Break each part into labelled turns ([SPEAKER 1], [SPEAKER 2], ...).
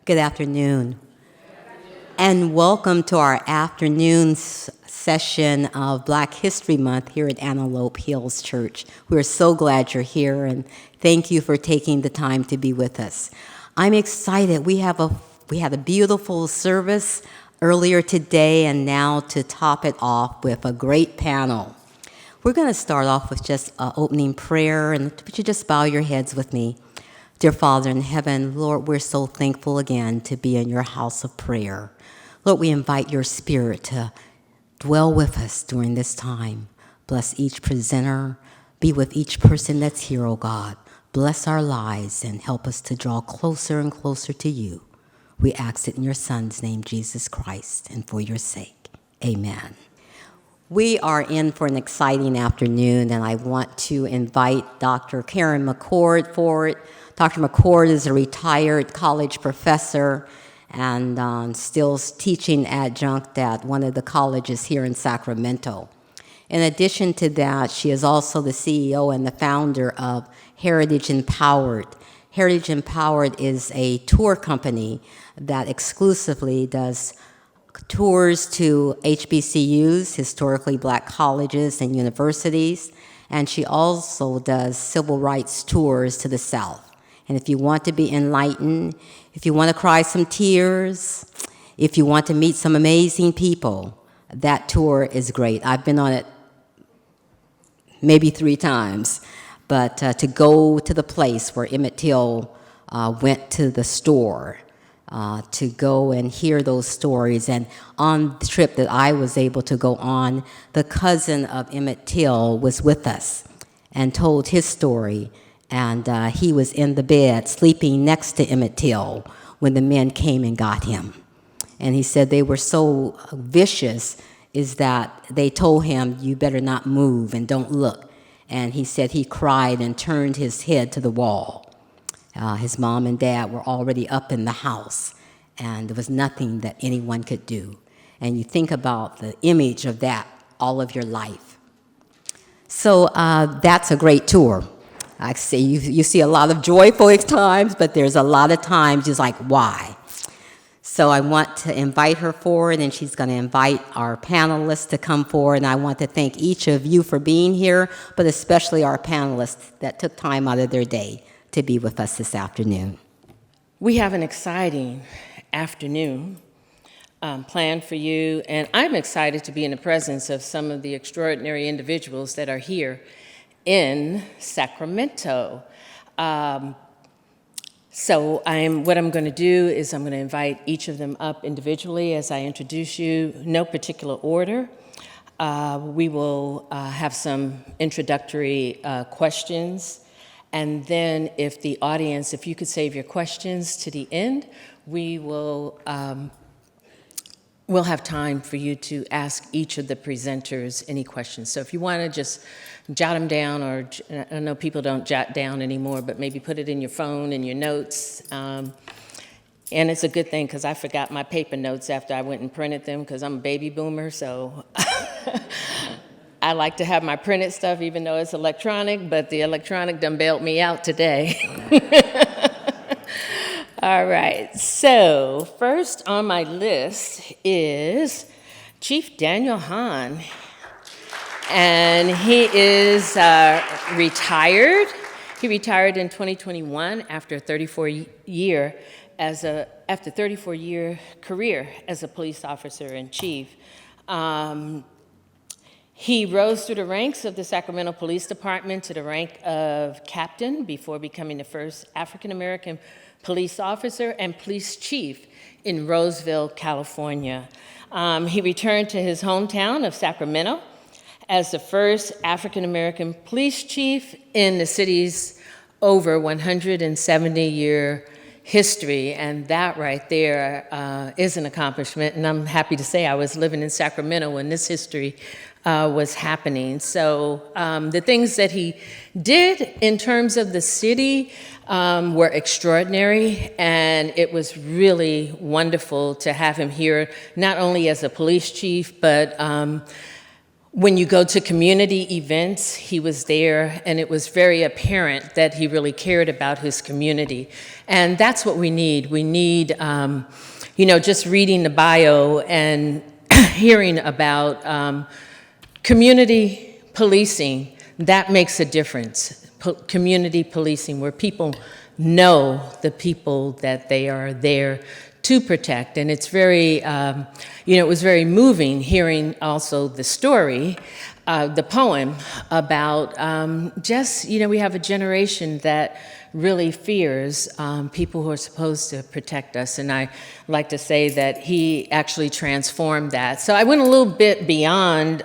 [SPEAKER 1] Good afternoon. And welcome to our afternoon session of Black History Month here at Antelope Hills Church. We're so glad you're here, and thank you for taking the time to be with us. I'm excited. We had a beautiful service earlier today, and now to top it off with a great panel. We're going to start off with just an opening prayer, and would you just bow your heads with me? Dear Father in heaven, Lord, we're so thankful again to be in your house of prayer. Lord, we invite your spirit to dwell with us during this time. Bless each presenter. Be with each person that's here, oh God. Bless our lives and help us to draw closer and closer to you. We ask it in your Son's name, Jesus Christ, and for your sake. Amen. We are in for an exciting afternoon, and I want to invite Dr. Karen McCord forward. Dr. McCord is a retired college professor and still teaching adjunct at one of the colleges here in Sacramento. In addition to that, she is also the CEO and the founder of Heritage Empowered. Heritage Empowered is a tour company that exclusively does tours to HBCUs, historically black colleges and universities, and she also does civil rights tours to the South. And if you want to be enlightened, if you want to cry some tears, if you want to meet some amazing people, that tour is great. I've been on it maybe 3 times, but to go to the place where Emmett Till went to the store, to go and hear those stories. And on the trip that I was able to go on, the cousin of Emmett Till was with us and told his story. And he was in the bed sleeping next to Emmett Till when the men came and got him. And he said they were so vicious is that they told him, you better not move and don't look. And he said he cried and turned his head to the wall. His mom and dad were already up in the house, and there was nothing that anyone could do. And you think about the image of that all of your life. So that's a great tour. I say you see a lot of joyful times, but there's a lot of times just like, why? So I want to invite her forward, and she's going to invite our panelists to come forward. And I want to thank each of you for being here, but especially our panelists that took time out of their day to be with us this afternoon.
[SPEAKER 2] We have an exciting afternoon planned for you, and I'm excited to be in the presence of some of the extraordinary individuals that are here in Sacramento. So what I'm going to do is I'm going to invite each of them up individually as I introduce you, no particular order. We will have some introductory questions, and then if the audience, if you could save your questions to the end, we'll have time for you to ask each of the presenters any questions. So if you want to just jot them down, or I know people don't jot down anymore, but maybe put it in your phone and your notes. And it's a good thing because I forgot my paper notes after I went and printed them because I'm a baby boomer, so I like to have my printed stuff even though it's electronic, but the electronic done bailed me out today. All right, so first on my list is Chief Daniel Hahn. And he is retired. He retired in 2021 after a 34-year career as a police officer and chief. He rose through the ranks of the Sacramento Police Department to the rank of captain before becoming the first African-American police officer and police chief in Roseville, California. He returned to his hometown of Sacramento as the first African-American police chief in the city's over 170-year history, and that right there is an accomplishment, and I'm happy to say I was living in Sacramento when this history was happening. So the things that he did in terms of the city were extraordinary, and it was really wonderful to have him here, not only as a police chief, but When you go to community events, he was there, and it was very apparent that he really cared about his community. And that's what we need. We need, just reading the bio and hearing about community policing, that makes a difference. Community policing, where people know the people that they are there to protect. And it's very, it was very moving hearing also the story, the poem about we have a generation that really fears people who are supposed to protect us. And I like to say that he actually transformed that. So I went a little bit beyond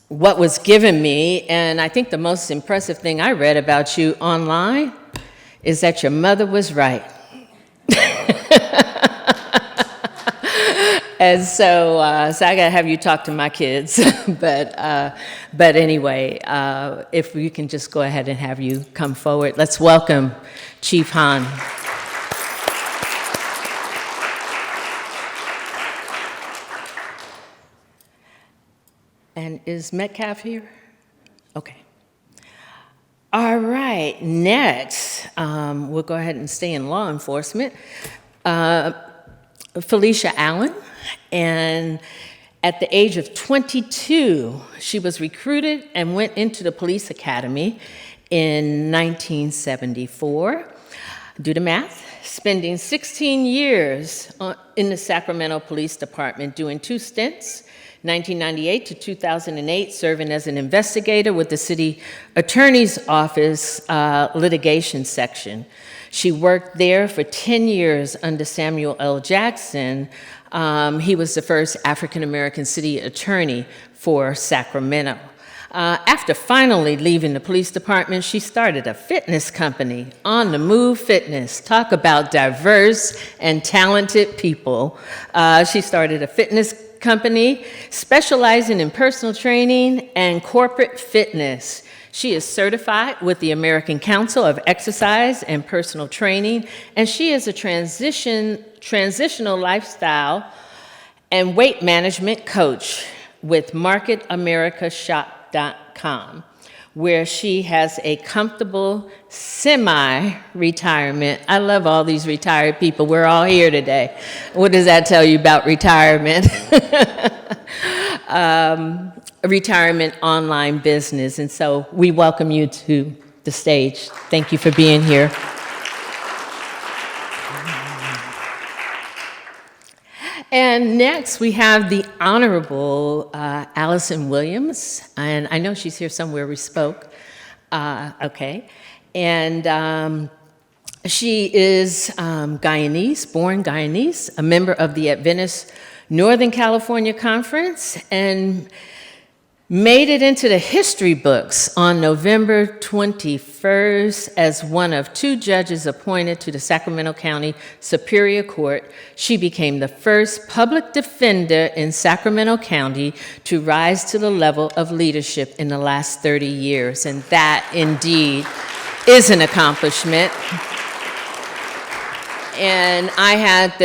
[SPEAKER 2] what was given me, and I think the most impressive thing I read about you online is that your mother was right. And so I gotta have you talk to my kids, but anyway, if we can just go ahead and have you come forward. Let's welcome Chief Han. And is Metcalf here? Okay. All right, next, we'll go ahead and stay in law enforcement. Felicia Allen, and at the age of 22, she was recruited and went into the police academy in 1974. Do the math. Spending 16 years in the Sacramento Police Department doing 2 stints, 1998 to 2008, serving as an investigator with the city attorney's office litigation section. She worked there for 10 years under Samuel L. Jackson. He was the first African-American city attorney for Sacramento. After finally leaving the police department, she started a fitness company, On the Move Fitness. Talk about diverse and talented people. She started a fitness company specializing in personal training and corporate fitness. She is certified with the American Council of Exercise and Personal Training, and she is a transitional lifestyle and weight management coach with MarketAmericaShop.com, where she has a comfortable semi-retirement. I love all these retired people. We're all here today. What does that tell you about retirement? A retirement online business. And so we welcome you to the stage. Thank you for being here. And next we have the Honorable Allison Williams, and I know she's here somewhere. We spoke. Okay. And she is Guyanese, born Guyanese, a member of the Adventist Northern California Conference, and made it into the history books on November 21st as one of 2 judges appointed to the Sacramento County Superior Court. She became the first public defender in Sacramento County to rise to the level of leadership in the last 30 years, and that indeed is an accomplishment. And I had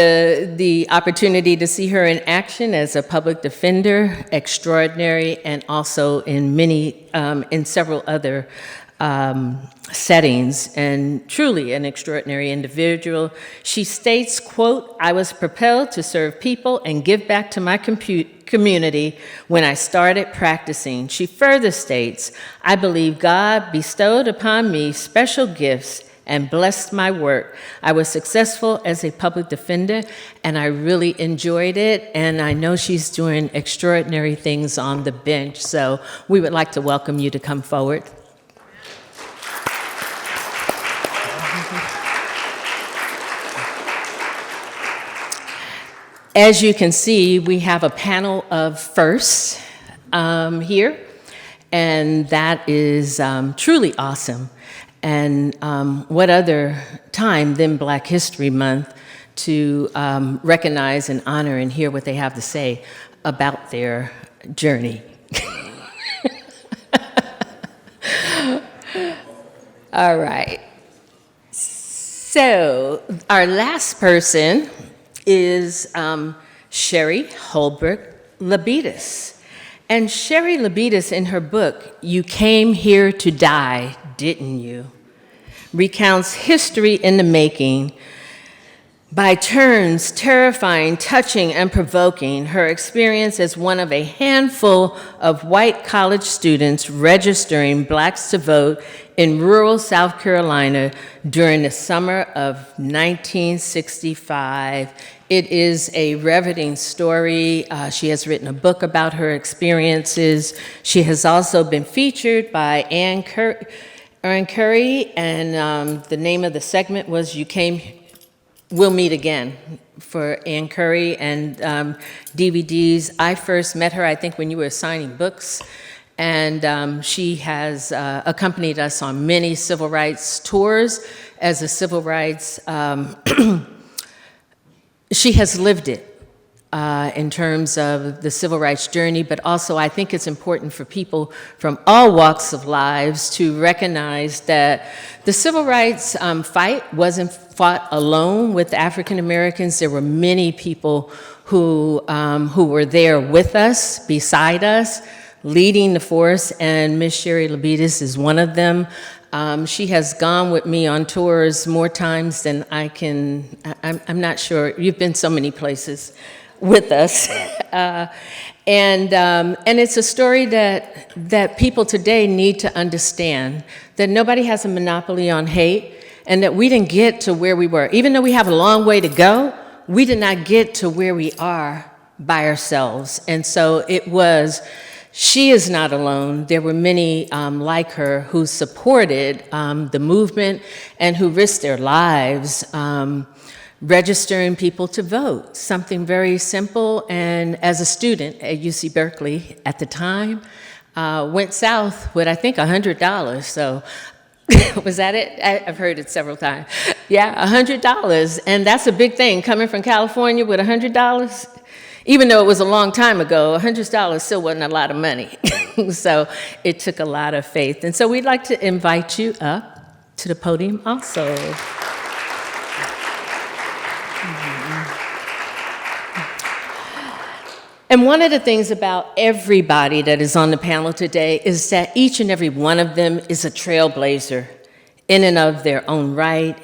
[SPEAKER 2] the opportunity to see her in action as a public defender, extraordinary, and also in in several other settings, and truly an extraordinary individual. She states, quote, "I was propelled to serve people and give back to my community when I started practicing." She further states, "I believe God bestowed upon me special gifts and blessed my work. I was successful as a public defender, and I really enjoyed it, and I know she's doing extraordinary things on the bench." So we would like to welcome you to come forward. As you can see, we have a panel of firsts here, and that is truly awesome. And what other time than Black History Month to recognize and honor and hear what they have to say about their journey. All right. So our last person is Sherry Holbrook Labitas. And Sherry Labitas, in her book, You Came Here to Die, Didn't You?, recounts history in the making, by turns terrifying, touching, and provoking. Her experience as one of a handful of white college students registering blacks to vote in rural South Carolina during the summer of 1965. It is a riveting story. She has written a book about her experiences. She has also been featured by Ann Curry, and the name of the segment was We'll Meet Again for Ann Curry and DVDs. I first met her, I think, when you were signing books, and she has accompanied us on many civil rights tours as a civil rights. She has lived it in terms of the civil rights journey, but also I think it's important for people from all walks of lives to recognize that the civil rights fight wasn't fought alone with African Americans. There were many people who were there with us, beside us, leading the force, and Miss Sherry Labitas is one of them. She has gone with me on tours more times than I can, I'm not sure, you've been so many places with us. And it's a story that people today need to understand, that nobody has a monopoly on hate, and that we didn't get to where we were. Even though we have a long way to go, we did not get to where we are by ourselves. And so she is not alone. There were many like her who supported the movement and who risked their lives registering people to vote. Something very simple. And as a student at UC Berkeley at the time, went south with, I think, $100. So was that it? I've heard it several times. Yeah, $100. And that's a big thing, coming from California with $100. Even though it was a long time ago, $100 still wasn't a lot of money. So it took a lot of faith. And so we'd like to invite you up to the podium also. And one of the things about everybody that is on the panel today is that each and every one of them is a trailblazer in and of their own right,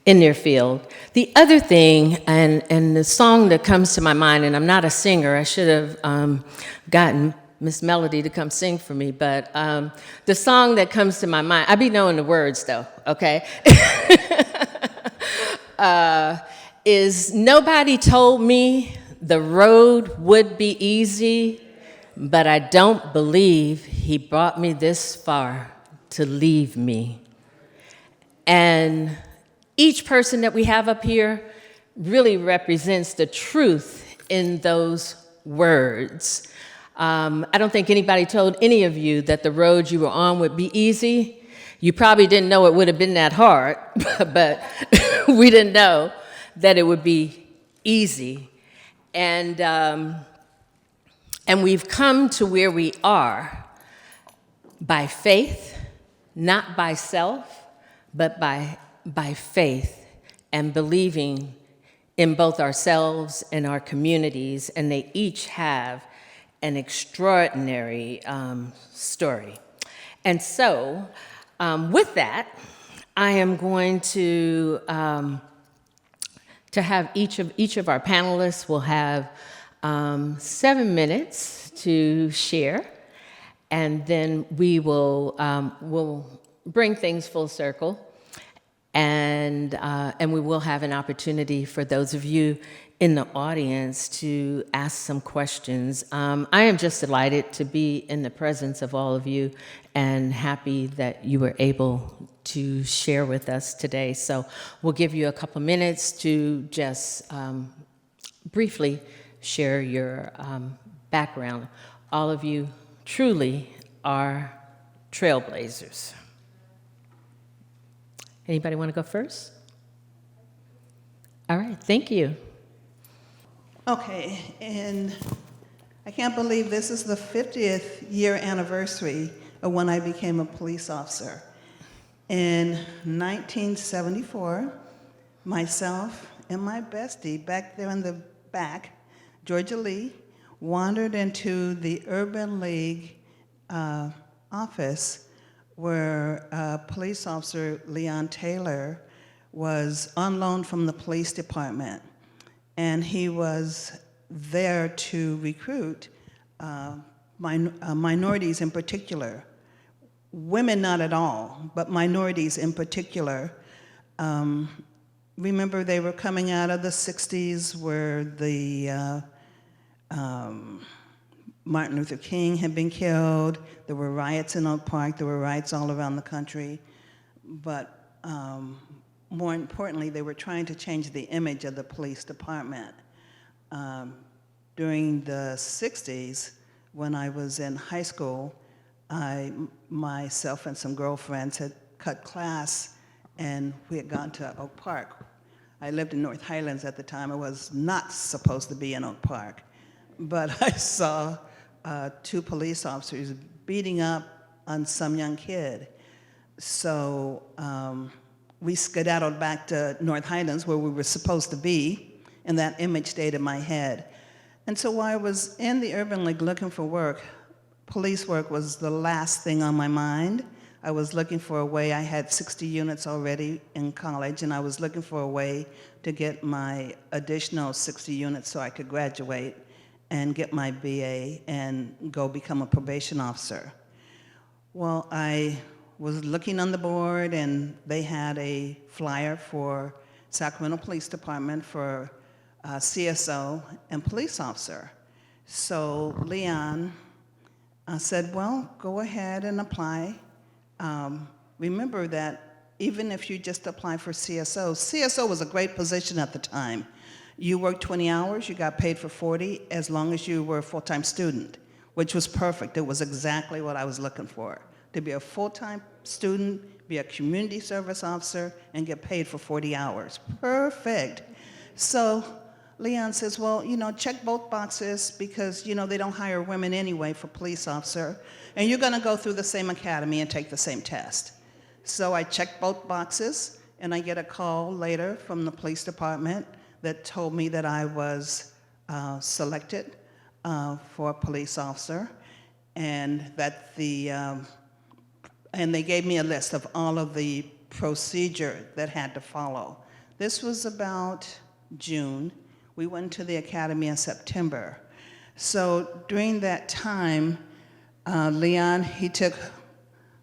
[SPEAKER 2] in their field. The other thing, and the song that comes to my mind, and I'm not a singer, I should have gotten Miss Melody to come sing for me, but the song that comes to my mind, I be knowing the words though, okay? Is nobody told me the road would be easy, but I don't believe he brought me this far to leave me. And each person that we have up here really represents the truth in those words. I don't think anybody told any of you that the road you were on would be easy. You probably didn't know it would have been that hard, but we didn't know that it would be easy. And we've come to where we are by faith, not by self, but by faith and believing in both ourselves and our communities, and they each have an extraordinary story. And so, with that, I am going to have each of our panelists will have 7 minutes to share, and then we will we'll bring things full circle, and we will have an opportunity for those of you in the audience to ask some questions. I am just delighted to be in the presence of all of you and happy that you were able to share with us today. So we'll give you a couple minutes to just briefly share your background. All of you truly are trailblazers. Anybody want to go first? All right, thank you.
[SPEAKER 3] Okay, and I can't believe this is the 50th year anniversary of when I became a police officer. In 1974, myself and my bestie back there in the back, Georgia Lee, wandered into the Urban League office where police officer Leon Taylor was on loan from the police department. And he was there to recruit minorities in particular. Women not at all, but minorities in particular. Remember, they were coming out of the 60s where the Martin Luther King had been killed. There were riots in Oak Park. There were riots all around the country. But more importantly, they were trying to change the image of the police department. During the 60s, when I was in high school, myself and some girlfriends had cut class, and we had gone to Oak Park. I lived in North Highlands at the time. I was not supposed to be in Oak Park, but I saw 2 police officers beating up on some young kid. So we skedaddled back to North Highlands where we were supposed to be, and that image stayed in my head. And so while I was in the Urban League looking for work, police work was the last thing on my mind. I was looking for a way. I had 60 units already in college, and I was looking for a way to get my additional 60 units so I could graduate and get my BA and go become a probation officer. Well, I was looking on the board, and they had a flyer for Sacramento Police Department for CSO and police officer. So Leon said, well, go ahead and apply. Remember that even if you just apply for CSO was a great position at the time. You worked 20 hours, you got paid for 40, as long as you were a full-time student, which was perfect. It was exactly what I was looking for, to be a full-time student, be a community service officer, and get paid for 40 hours. Perfect. So Leon says, well, check both boxes because, they don't hire women anyway for police officer, and you're going to go through the same academy and take the same test. So I checked both boxes, and I get a call later from the police department that told me that I was selected for a police officer, and that and they gave me a list of all of the procedure that had to follow. This was about June. We went to the academy in September. So during that time, Leon, he took,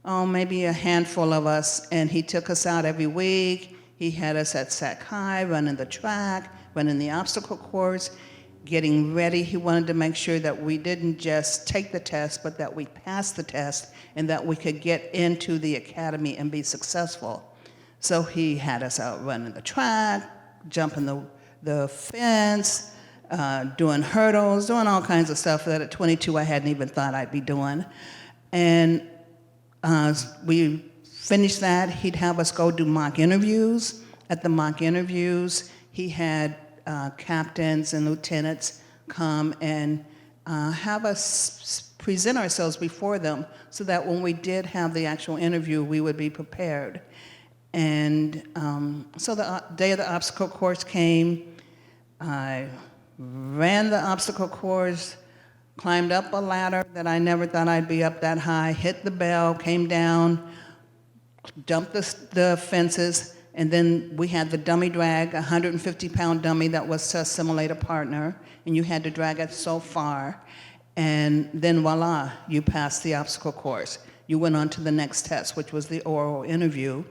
[SPEAKER 3] maybe a handful of us, and he took us out every week. He had us at Sac High, running the track, running the obstacle course, getting ready. He wanted to make sure that we didn't just take the test, but that we passed the test and that we could get into the academy and be successful. So he had us out running the track, jumping the fence, doing hurdles, doing all kinds of stuff that at 22 I hadn't even thought I'd be doing. And we finished that. He'd have us go do mock interviews. At the mock interviews, he had captains and lieutenants come and have us present ourselves before them so that when we did have the actual interview, we would be prepared. And so the day of the obstacle course came. I ran the obstacle course, climbed up a ladder that I never thought I'd be up that high, hit the bell, came down, jumped the fences, and then we had the dummy drag, a 150-pound dummy that was to assimilate a partner, and you had to drag it so far, and then voila, you passed the obstacle course. You went on to the next test, which was the oral interview,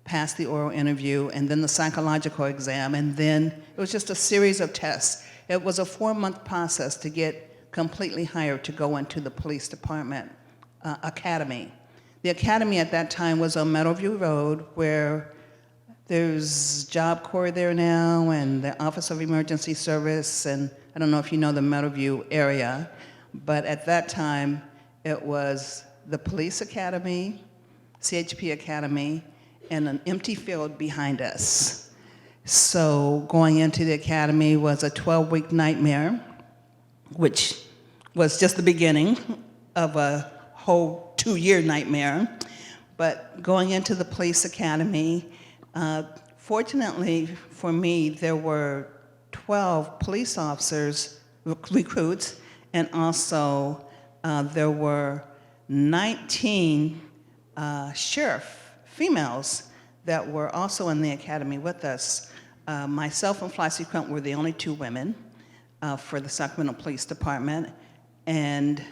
[SPEAKER 3] passed the oral interview, and then the psychological exam, and then it was just a series of tests. It was a 4-month process to get completely hired to go into the police department academy. The academy at that time was on Meadowview Road, where there's Job Corps there now, and the Office of Emergency Service, and I don't know if you know the Meadowview area, but at that time, it was the police academy, CHP academy, and an empty field behind us. So going into the academy was a 12-week nightmare, which was just the beginning of a whole 2-year nightmare. But going into the police academy, fortunately for me, there were 12 police officers, recruits, And also, there were 19 sheriff females that were also in the academy with us. Myself and Flossie Crump were the only two women for the Sacramento Police Department, and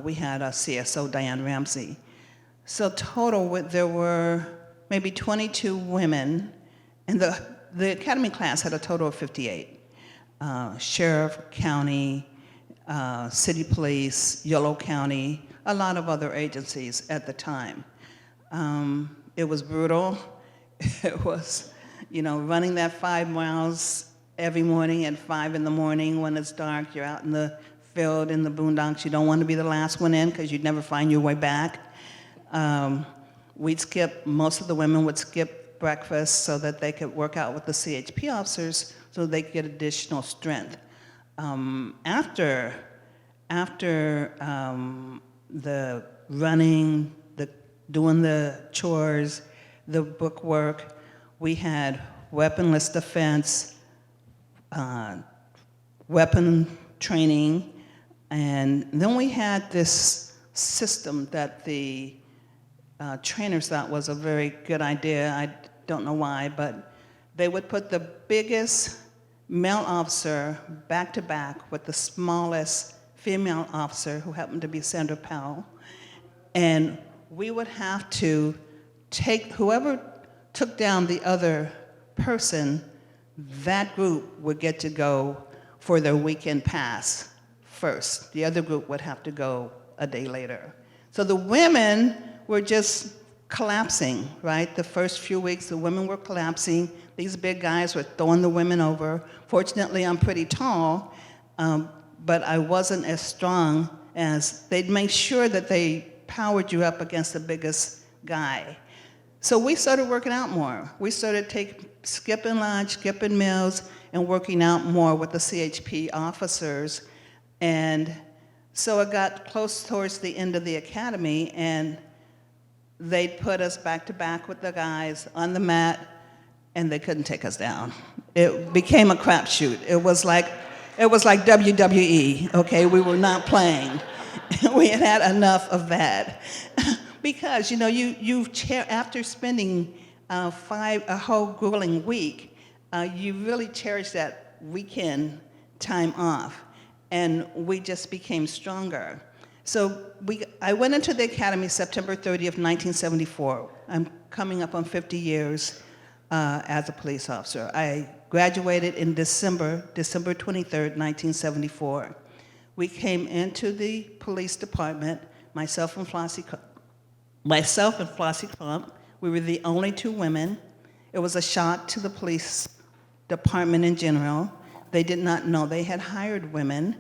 [SPEAKER 3] we had a CSO, Diane Ramsey. So total, there were maybe 22 women, and the academy class had a total of 58. Sheriff, county, city police, Yolo County, a lot of other agencies at the time. It was brutal. It was, running that 5 miles every morning at 5 in the morning when it's dark. You're out in the field, in the boondocks. You don't want to be the last one in because you'd never find your way back. Most of the women would skip breakfast so that they could work out with the CHP officers so they could get additional strength. After the running, doing the chores, the book work, we had weaponless defense, weapon training, and then we had this system that the trainers thought was a very good idea. I don't know why, but they would put the biggest male officer back to back with the smallest female officer, who happened to be Sandra Powell, and we would have to take whoever took down the other person, that group would get to go for their weekend pass first. The other group would have to go a day later. So the women were just collapsing, right? The first few weeks, the women were collapsing. These big guys were throwing the women over. Fortunately, I'm pretty tall, but I wasn't as strong as, they'd make sure that they powered you up against the biggest guy. So we started working out more. We started skipping lunch, skipping meals, and working out more with the CHP officers. And so it got close towards the end of the academy, and they'd put us back to back with the guys on the mat, and they couldn't take us down. It became a crapshoot. It was like WWE, okay? We were not playing. We had enough of that. Because, after spending a whole grueling week, you really cherish that weekend time off, and we just became stronger. So I went into the academy September 30th, 1974. I'm coming up on 50 years as a police officer. I graduated in December 23rd, 1974. We came into the police department, myself and Flossie Crump. We were the only two women. It was a shock to the police department in general. They did not know they had hired women.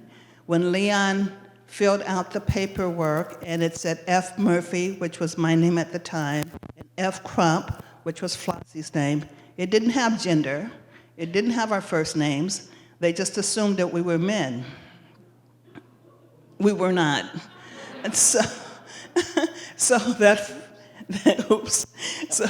[SPEAKER 3] When Leon filled out the paperwork, and it said F. Murphy, which was my name at the time, and F. Crump, which was Flossie's name, it didn't have gender. It didn't have our first names. They just assumed that we were men. We were not. And so oops. So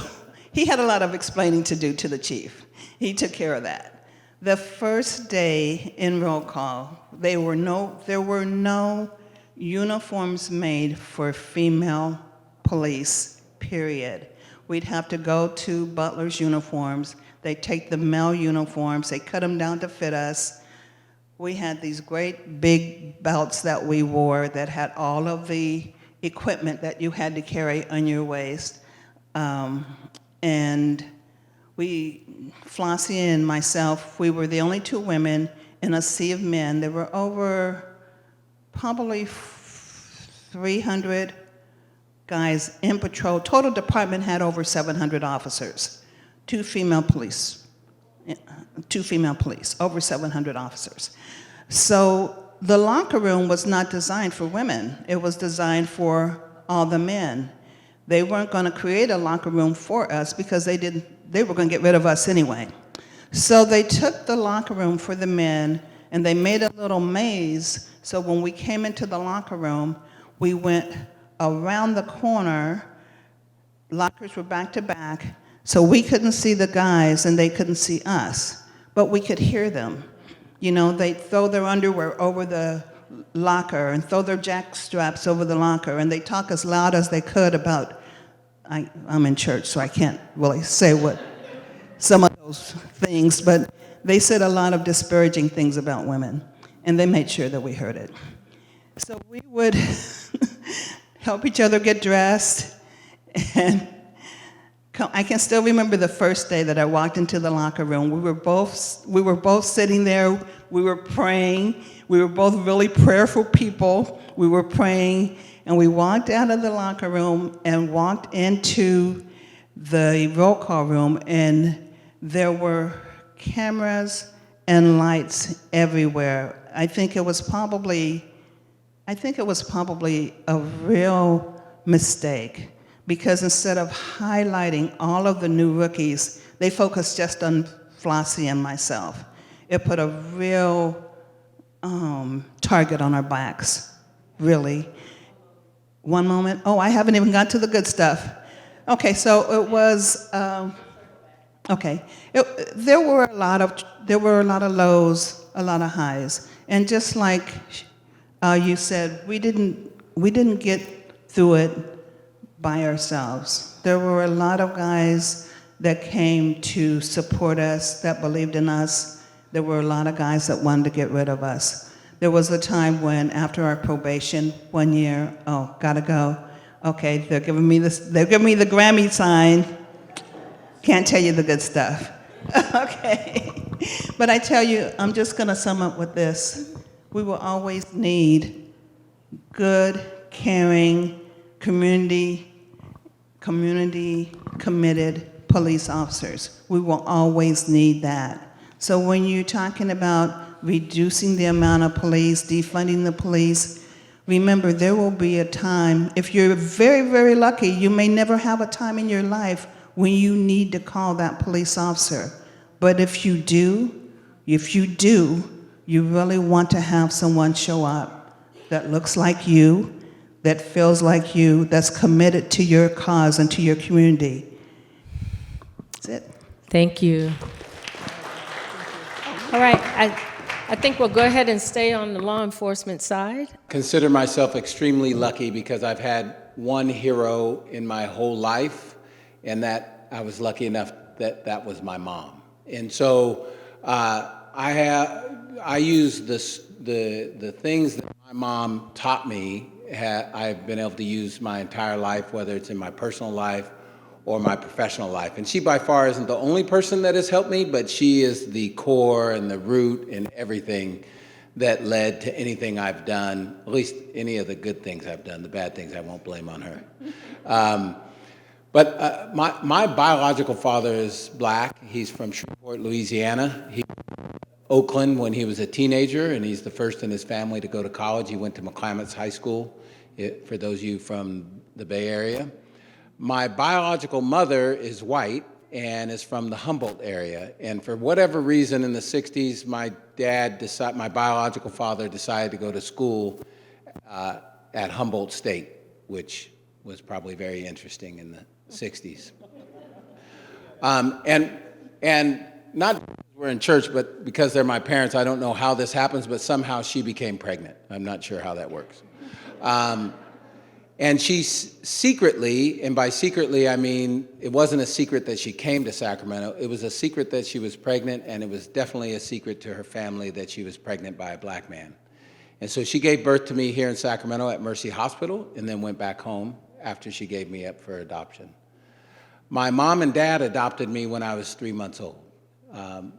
[SPEAKER 3] he had a lot of explaining to do to the chief. He took care of that. The first day in roll call, there were no uniforms made for female police, period. We'd have to go to Butler's uniforms. They'd take the male uniforms, they cut them down to fit us. We had these great big belts that we wore that had all of the equipment that you had to carry on your waist. And Flossie and myself, we were the only two women in a sea of men. There were over probably 300 guys in patrol. Total department had over 700 officers. Two female police, over 700 officers. So the locker room was not designed for women. It was designed for all the men. They weren't going to create a locker room for us because they were going to get rid of us anyway. So they took the locker room for the men, and they made a little maze. So when we came into the locker room, we went around the corner. Lockers were back to back, so we couldn't see the guys and they couldn't see us, but we could hear them. They'd throw their underwear over the locker and throw their jack straps over the locker, and they talk as loud as they could about, I'm in church, so I can't really say what some of those things, but they said a lot of disparaging things about women, and they made sure that we heard it. So we would help each other get dressed, and I can still remember the first day that I walked into the locker room. We were both sitting there. We were praying. We were both really prayerful people. We were praying, and we walked out of the locker room and walked into the roll call room, and there were cameras and lights everywhere. I think it was probably a real mistake, because instead of highlighting all of the new rookies, they focused just on Flossie and myself. It put a real target on our backs, really. One moment. Oh, I haven't even got to the good stuff. Okay, so it was, there were a lot of lows, a lot of highs. And just like you said, we didn't get through it by ourselves. There were a lot of guys that came to support us, that believed in us. There were a lot of guys that wanted to get rid of us. There was a time when, after our probation, 1 year, oh, gotta go. Okay, they're giving me the Grammy sign. Can't tell you the good stuff. Okay. But I tell you, I'm just gonna sum up with this. We will always need good, caring, community committed police officers. We will always need that. So when you're talking about reducing the amount of police, defunding the police, remember there will be a time, if you're very, very lucky, you may never have a time in your life when you need to call that police officer. But if you do, you really want to have someone show up that looks like you, that feels like you, that's committed to your cause and to your community. That's it.
[SPEAKER 2] Thank you. All right, I think we'll go ahead and stay on the law enforcement side.
[SPEAKER 4] Consider myself extremely lucky because I've had one hero in my whole life, and that I was lucky enough that was my mom. And so I use the things that my mom taught me. I've been able to use my entire life, whether it's in my personal life or my professional life. And she by far isn't the only person that has helped me, but she is the core and the root and everything that led to anything I've done, at least any of the good things I've done. The bad things I won't blame on her. But my biological father is black. He's from Shreveport, Louisiana. He Oakland when he was a teenager, and he's the first in his family to go to college. He went to McClimate's High School, for those of you from the Bay Area. My biological mother is white and is from the Humboldt area. And for whatever reason in the 60s, my biological father decided to go to school at Humboldt State, which was probably very interesting in the 60s. And not because we're in church, but because they're my parents, I don't know how this happens, but somehow she became pregnant. I'm not sure how that works. And she secretly, and by secretly I mean it wasn't a secret that she came to Sacramento, it was a secret that she was pregnant, and it was definitely a secret to her family that she was pregnant by a black man. And so she gave birth to me here in Sacramento at Mercy Hospital, and then went back home after she gave me up for adoption. My mom and dad adopted me when I was 3 months old.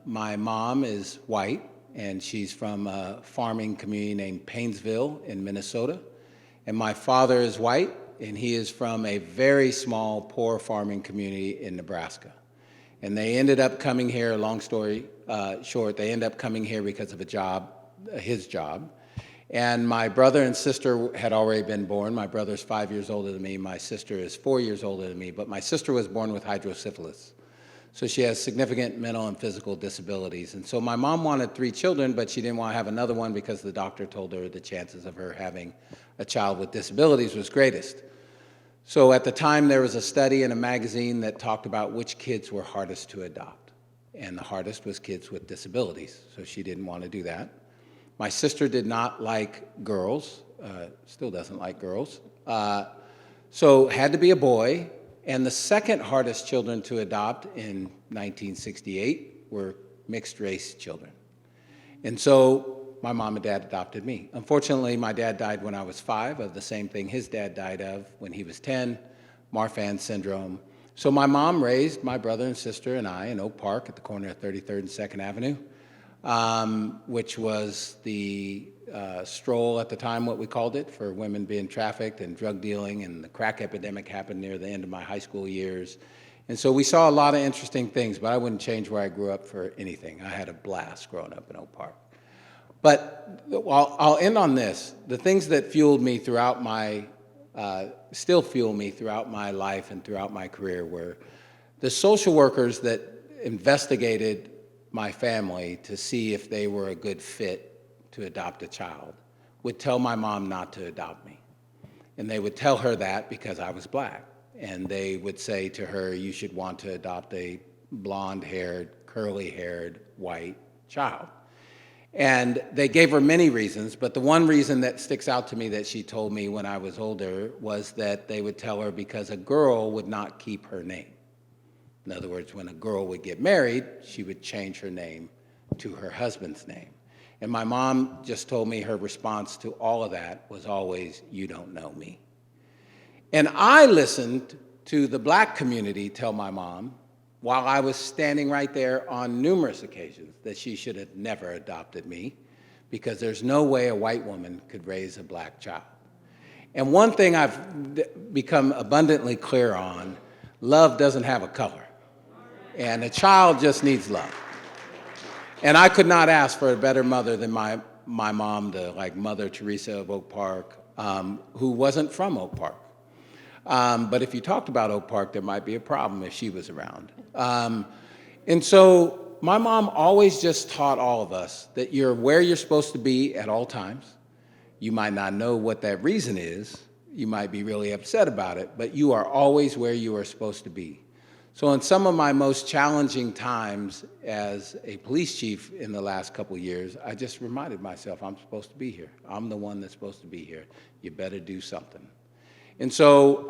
[SPEAKER 4] My mom is white, and she's from a farming community named Painesville in Minnesota. And my father is white, and he is from a very small, poor farming community in Nebraska. And they ended up coming here, long story short, they ended up coming here because of a job, his job. And my brother and sister had already been born. My brother's 5 years older than me. My sister is 4 years older than me. But my sister was born with hydrocephalus. So she has significant mental and physical disabilities. And so my mom wanted 3 children, but she didn't want to have another one because the doctor told her the chances of her having a child with disabilities was greatest. So at the time, there was a study in a magazine that talked about which kids were hardest to adopt. And the hardest was kids with disabilities. So she didn't want to do that. My sister did not like girls, still doesn't like girls, so had to be a boy. And the second hardest children to adopt in 1968 were mixed race children. And so my mom and dad adopted me. Unfortunately, my dad died when I was 5 of the same thing his dad died of when he was 10, Marfan syndrome. So my mom raised my brother and sister and I in Oak Park at the corner of 33rd and 2nd Avenue, which was the stroll at the time, what we called it, for women being trafficked and drug dealing, and the crack epidemic happened near the end of my high school years. And so we saw a lot of interesting things, but I wouldn't change where I grew up for anything. I had a blast growing up in Oak Park. But I'll end on this. The things that fueled me throughout my, still fuel me throughout my life and throughout my career were the social workers that investigated my family to see if they were a good fit to adopt a child would tell my mom not to adopt me. And they would tell her that because I was black. And they would say to her, you should want to adopt a blonde-haired, curly-haired, white child. And they gave her many reasons, but the one reason that sticks out to me that she told me when I was older was that they would tell her because a girl would not keep her name. In other words, when a girl would get married, she would change her name to her husband's name. And my mom just told me her response to all of that was always, you don't know me. And I listened to the black community tell my mom, while I was standing right there on numerous occasions, that she should have never adopted me because there's no way a white woman could raise a black child. And one thing I've become abundantly clear on, love doesn't have a color. And a child just needs love. And I could not ask for a better mother than my mom, the like Mother Teresa of Oak Park, who wasn't from Oak Park. But if you talked about Oak Park, there might be a problem if she was around. And so my mom always just taught all of us that you're where you're supposed to be at all times. You might not know what that reason is. You might be really upset about it, but you are always where you are supposed to be. So in some of my most challenging times as a police chief in the last couple of years, I just reminded myself, I'm supposed to be here. I'm the one that's supposed to be here. You better do something. And so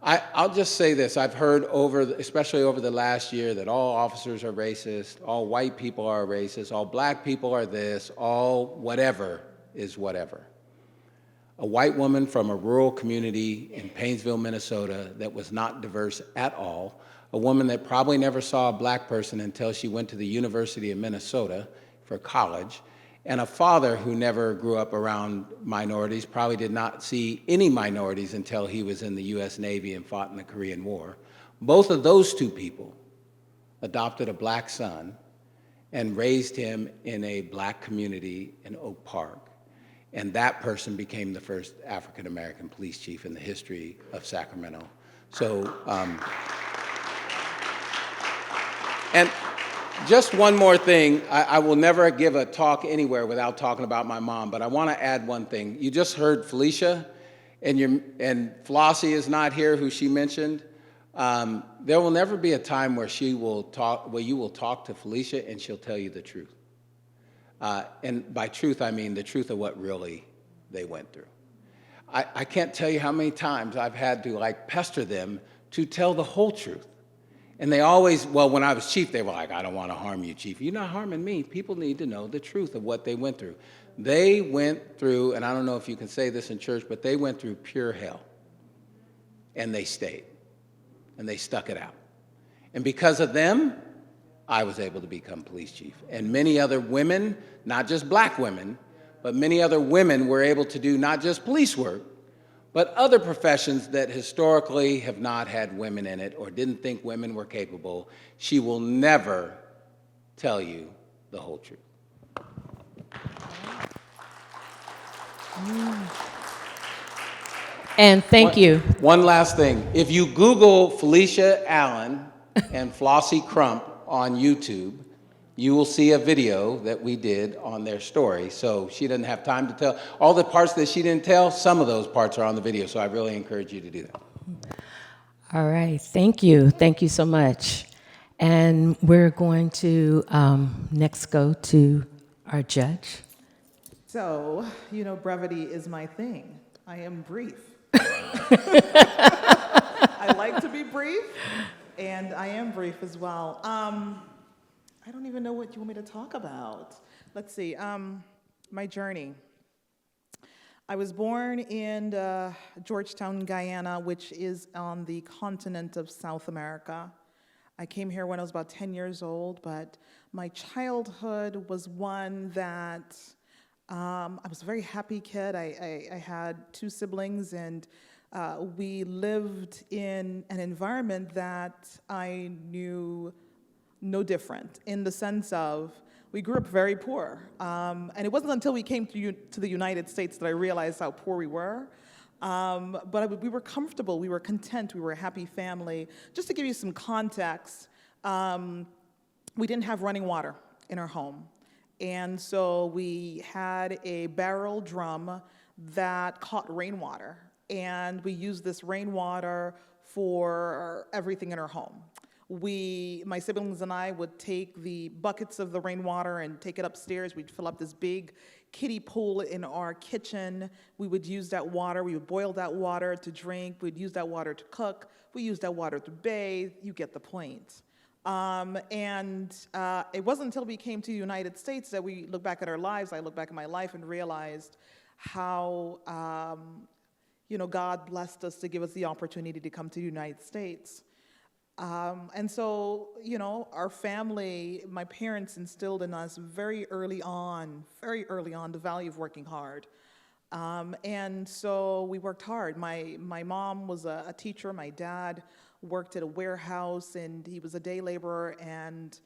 [SPEAKER 4] I'll just say this. I've heard especially over the last year, that all officers are racist, all white people are racist, all black people are this, all whatever is whatever. A white woman from a rural community in Painesville, Minnesota that was not diverse at all, a woman that probably never saw a black person until she went to the University of Minnesota for college, and a father who never grew up around minorities, probably did not see any minorities until he was in the US Navy and fought in the Korean War. Both of those two people adopted a black son and raised him in a black community in Oak Park. And that person became the first African-American police chief in the history of Sacramento. So, and just one more thing. I will never give a talk anywhere without talking about my mom, but I want to add one thing. You just heard Felicia, and Flossie is not here, who she mentioned. There will never be a time where you will talk to Felicia and she'll tell you the truth. And by truth, I mean the truth of what really they went through. I can't tell you how many times I've had to pester them to tell the whole truth. And they always, well, when I was chief, they were like, I don't want to harm you, chief. You're not harming me. People need to know the truth of what they went through. They went through, and I don't know if you can say this in church, but they went through pure hell. And they stayed. And they stuck it out. And because of them, I was able to become police chief. And many other women, not just black women, but many other women were able to do not just police work, but other professions that historically have not had women in it or didn't think women were capable. She will never tell you the whole truth.
[SPEAKER 2] And thank you.
[SPEAKER 4] One last thing. If you Google Felicia Allen and Flossie Crump on YouTube, you will see a video that we did on their story. So she doesn't have time to tell. All the parts that she didn't tell, some of those parts are on the video. So I really encourage you to do that.
[SPEAKER 2] All right. Thank you. Thank you so much. And we're going to next go to our judge,
[SPEAKER 5] So, brevity is my thing. I am brief. I like to be brief, and I am brief as well. I don't even know what you want me to talk about. Let's see, my journey. I was born in Georgetown, Guyana, which is on the continent of South America. I came here when I was about 10 years old, but my childhood was one that I was a very happy kid. I had two siblings, and we lived in an environment that I knew no different, in the sense of we grew up very poor. And it wasn't until we came to the United States that I realized how poor we were. But we were comfortable, we were content, we were a happy family. Just to give you some context, we didn't have running water in our home. And so we had a barrel drum that caught rainwater. And we used this rainwater for everything in our home. My siblings and I would take the buckets of the rainwater and take it upstairs. We'd fill up this big kiddie pool in our kitchen. We would use that water. We would boil that water to drink. We'd use that water to cook. We used that water to bathe. You get the point. It wasn't until we came to the United States that we look back at our lives. I look back at my life and realized how, God blessed us to give us the opportunity to come to the United States. And so, our family, my parents instilled in us very early on, the value of working hard. And so we worked hard. My mom was a teacher. My dad worked at a warehouse, and he was a day laborer. And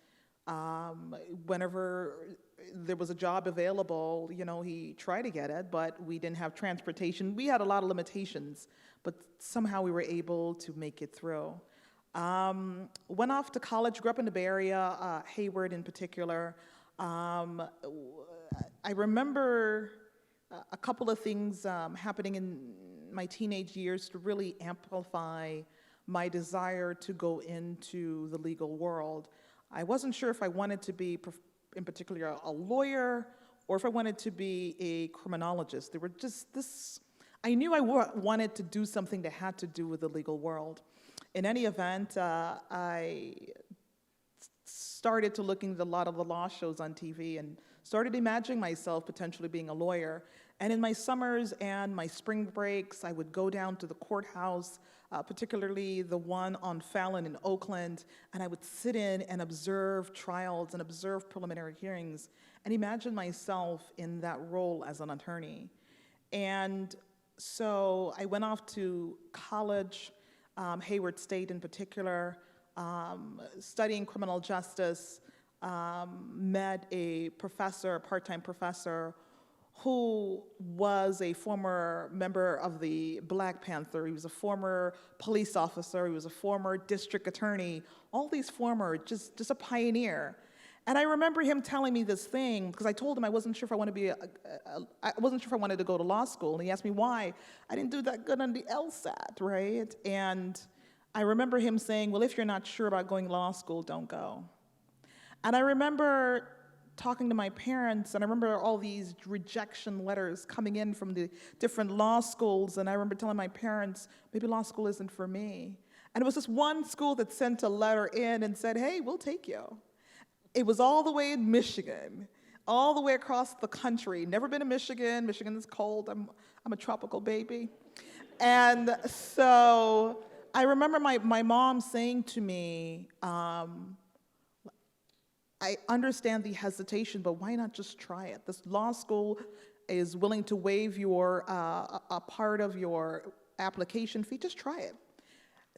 [SPEAKER 5] whenever there was a job available, he tried to get it, but we didn't have transportation. We had a lot of limitations, but somehow we were able to make it through. Went off to college, grew up in the Bay Area, Hayward in particular. I remember a couple of things happening in my teenage years to really amplify my desire to go into the legal world. I wasn't sure if I wanted to be, in particular, a lawyer, or if I wanted to be a criminologist. There were just this, I knew I wanted to do something that had to do with the legal world. In any event, I started to look into a lot of the law shows on TV and started imagining myself potentially being a lawyer. And in my summers and my spring breaks, I would go down to the courthouse, particularly the one on Fallon in Oakland, and I would sit in and observe trials and observe preliminary hearings and imagine myself in that role as an attorney. And so I went off to college, Hayward State in particular, studying criminal justice, met a professor, a part-time professor, who was a former member of the Black Panther. He was a former police officer. He was a former district attorney. All these former, just a pioneer. And I remember him telling me this thing, because I told him I wasn't sure if I wanted to be I wasn't sure if I wanted to go to law school. And he asked me why. I didn't do that good on the LSAT, right? And I remember him saying, well, if you're not sure about going to law school, don't go. And I remember talking to my parents, and I remember all these rejection letters coming in from the different law schools, and I remember telling my parents, maybe law school isn't for me. And it was this one school that sent a letter in and said, hey, we'll take you. It was all the way in Michigan, all the way across the country. Never been to Michigan. Michigan is cold. I'm a tropical baby. And so I remember my mom saying to me, I understand the hesitation, but why not just try it? This law school is willing to waive your a part of your application fee. Just try it.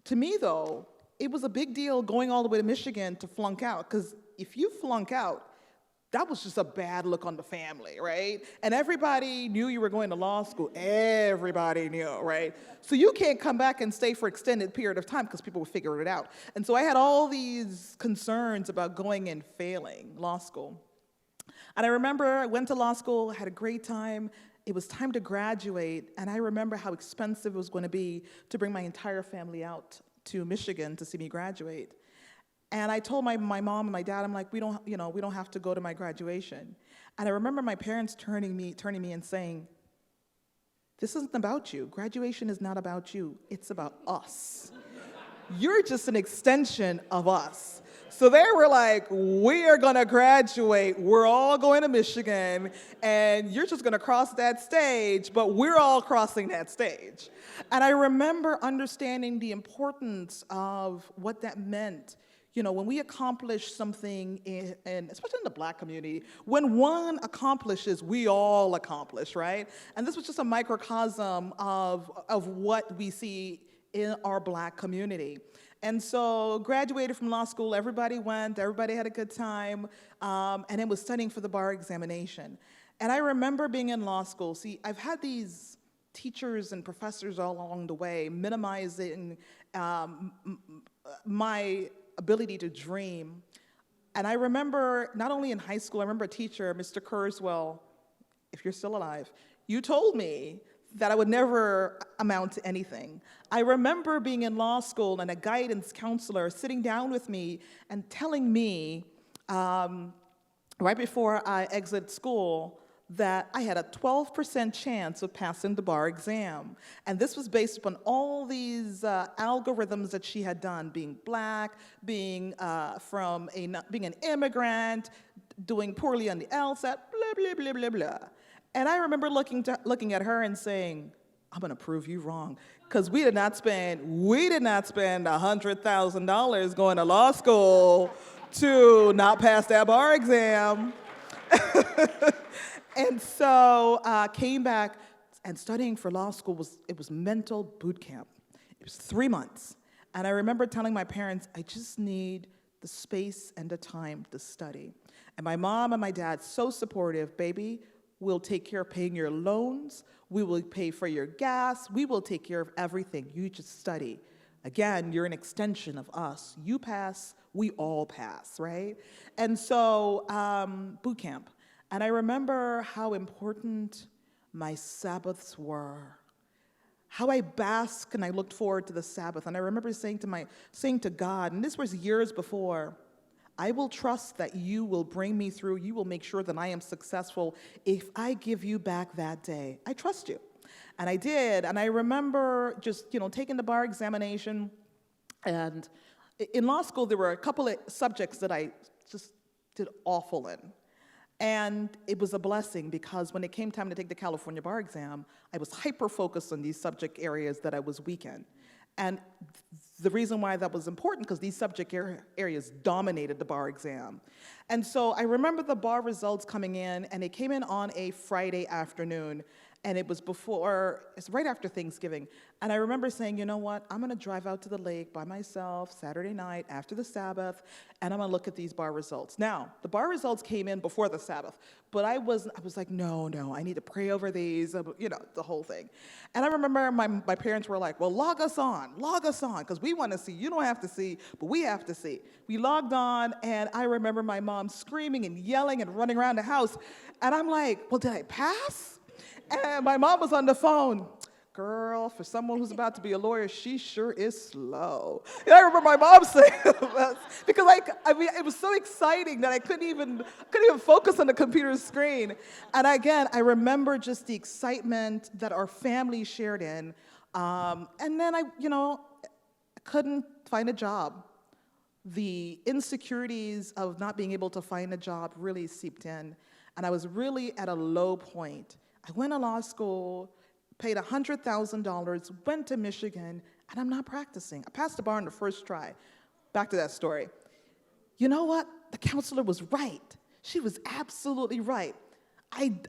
[SPEAKER 5] To me, though, it was a big deal going all the way to Michigan to flunk out, because if you flunk out, that was just a bad look on the family, right? And everybody knew you were going to law school. Everybody knew, right? So you can't come back and stay for extended period of time because people would figure it out. And so I had all these concerns about going and failing law school. And I remember I went to law school, had a great time. It was time to graduate, and I remember how expensive it was going to be to bring my entire family out to Michigan to see me graduate. And I told my mom and my dad, I'm like, we don't have to go to my graduation. And I remember my parents turning me and saying, this isn't about you. Graduation is not about you. It's about us. You're just an extension of us. So they were like, we are going to graduate. We're all going to Michigan, and you're just going to cross that stage, but we're all crossing that stage. And I remember understanding the importance of what that meant. You know, when we accomplish something, especially in the Black community, when one accomplishes, we all accomplish, right? And this was just a microcosm of what we see in our Black community. And so graduated from law school, everybody had a good time, and it was studying for the bar examination. And I remember being in law school. See, I've had these teachers and professors all along the way minimizing my ability to dream. And I remember, not only in high school, I remember a teacher, Mr. Kurzweil, if you're still alive, you told me that I would never amount to anything. I remember being in law school and a guidance counselor sitting down with me and telling me right before I exit school that I had a 12% chance of passing the bar exam. And this was based upon all these algorithms that she had done, being Black, being being an immigrant, doing poorly on the LSAT, blah, blah, blah, blah, blah. And I remember looking at her and saying, I'm gonna prove you wrong, because we did not spend $100,000 going to law school to not pass that bar exam. And so came back, and studying for law school was mental boot camp. It was 3 months. And I remember telling my parents, I just need the space and the time to study. And my mom and my dad, so supportive, baby, we'll take care of paying your loans, we will pay for your gas, we will take care of everything. You just study. Again, you're an extension of us. You pass, we all pass, right? And so boot camp. And I remember how important my Sabbaths were, how I basked and I looked forward to the Sabbath. And I remember saying to God, and this was years before, I will trust that you will bring me through. You will make sure that I am successful if I give you back that day. I trust you. And I did. And I remember just, taking the bar examination. And in law school, there were a couple of subjects that I just did awful in. And it was a blessing, because when it came time to take the California bar exam, I was hyper-focused on these subject areas that I was weak in. And the reason why that was important, because these subject areas dominated the bar exam. And so I remember the bar results coming in, and it came in on a Friday afternoon, and it's right after Thanksgiving. And I remember saying, you know what, I'm gonna drive out to the lake by myself Saturday night after the Sabbath, and I'm gonna look at these bar results. Now, the bar results came in before the Sabbath, but I was like, no, I need to pray over these, the whole thing. And I remember my parents were like, well, log us on, because we wanna see. You don't have to see, but we have to see. We logged on, and I remember my mom screaming and yelling and running around the house, and I'm like, well, did I pass? And my mom was on the phone. Girl, for someone who's about to be a lawyer, she sure is slow. And I remember my mom saying that, because it was so exciting that I couldn't even focus on the computer screen. And again, I remember just the excitement that our family shared in. And then I couldn't find a job. The insecurities of not being able to find a job really seeped in. And I was really at a low point. I went to law school, paid $100,000, went to Michigan, and I'm not practicing. I passed the bar on the first try. Back to that story. You know what? The counselor was right. She was absolutely right.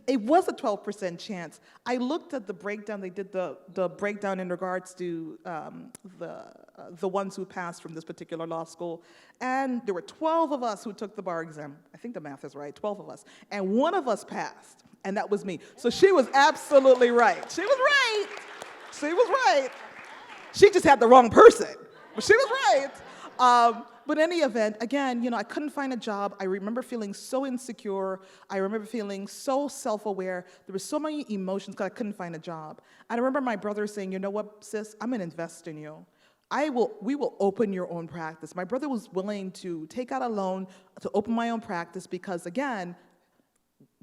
[SPEAKER 5] It was a 12% chance. I looked at the breakdown. They did the breakdown in regards to the ones who passed from this particular law school. And there were 12 of us who took the bar exam. I think the math is right, 12 of us. And one of us passed, and that was me. So she was absolutely right. She was right. She was right. She just had the wrong person, but she was right. But in any event, again, I couldn't find a job. I remember feeling so insecure. I remember feeling so self-aware. There were so many emotions because I couldn't find a job. I remember my brother saying, you know what, sis, I'm going to invest in you. we will open your own practice. My brother was willing to take out a loan to open my own practice because, again,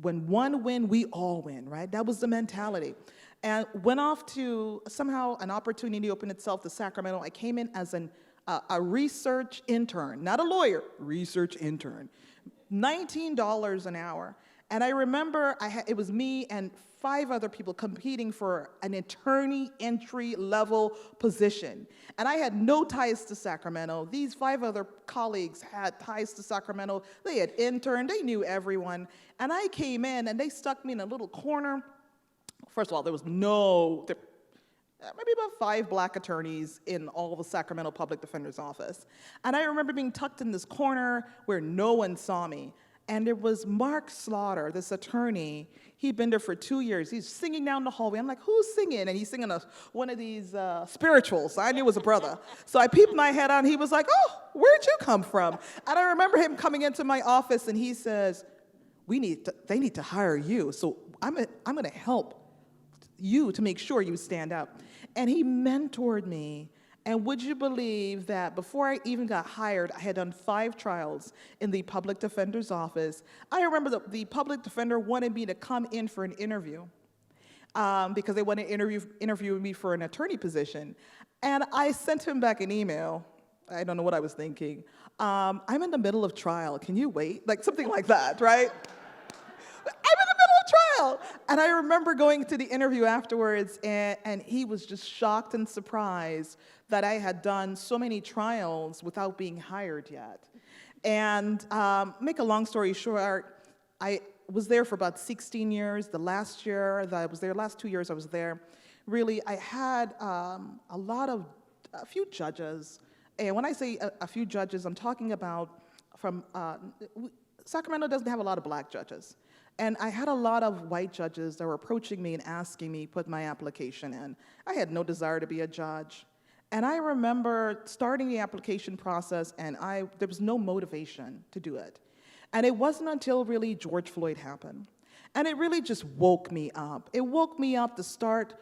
[SPEAKER 5] when one win, we all win, right? That was the mentality. And went off to, somehow an opportunity opened itself to Sacramento. I came in as a research intern, not a lawyer, research intern. $19 an hour. And I remember it was me and 5 other people competing for an attorney entry level position. And I had no ties to Sacramento. These 5 other colleagues had ties to Sacramento. They had interned, they knew everyone. And I came in and they stuck me in a little corner. First of all, there was maybe about 5 black attorneys in all the Sacramento Public Defender's Office. And I remember being tucked in this corner where no one saw me. And there was Mark Slaughter, this attorney. He'd been there for 2 years. He's singing down the hallway. I'm like, who's singing? And he's singing one of these spirituals. I knew it was a brother. So I peeped my head on. He was like, oh, where'd you come from? And I remember him coming into my office, and he says, they need to hire you. So I'm going to help you to make sure you stand out. And he mentored me. And would you believe that before I even got hired, I had done 5 trials in the public defender's office. I remember the public defender wanted me to come in for an interview because they wanted to interview me for an attorney position. And I sent him back an email. I don't know what I was thinking. I'm in the middle of trial. Can you wait? Like something like that, right? I'm in the middle of trial. And I remember going to the interview afterwards, and he was just shocked and surprised that I had done so many trials without being hired yet. And make a long story short, I was there for about 16 years. The last year that I was there, last 2 years I was there, really I had a few judges. And when I say a few judges, I'm talking about Sacramento doesn't have a lot of black judges. And I had a lot of white judges that were approaching me and asking me to put my application in. I had no desire to be a judge. And I remember starting the application process, and there was no motivation to do it. And it wasn't until really George Floyd happened. And it really just woke me up. It woke me up to start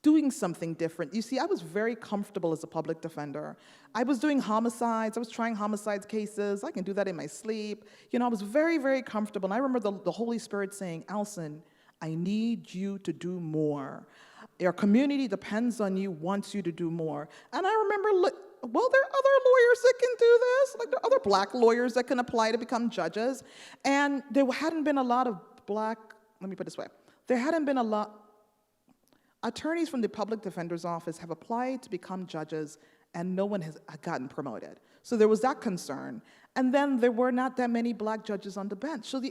[SPEAKER 5] doing something different. You see, I was very comfortable as a public defender. I was doing homicides. I was trying homicide cases. I can do that in my sleep. You know, I was very, very comfortable. And I remember the Holy Spirit saying, Alison, I need you to do more. Your community depends on you, wants you to do more. And I remember, well, there are other lawyers that can do this. Like, there are other black lawyers that can apply to become judges. And there hadn't been a lot of let me put it this way. There hadn't been a lot. Attorneys from the public defender's office have applied to become judges, and no one has gotten promoted. So there was that concern. And then there were not that many black judges on the bench. So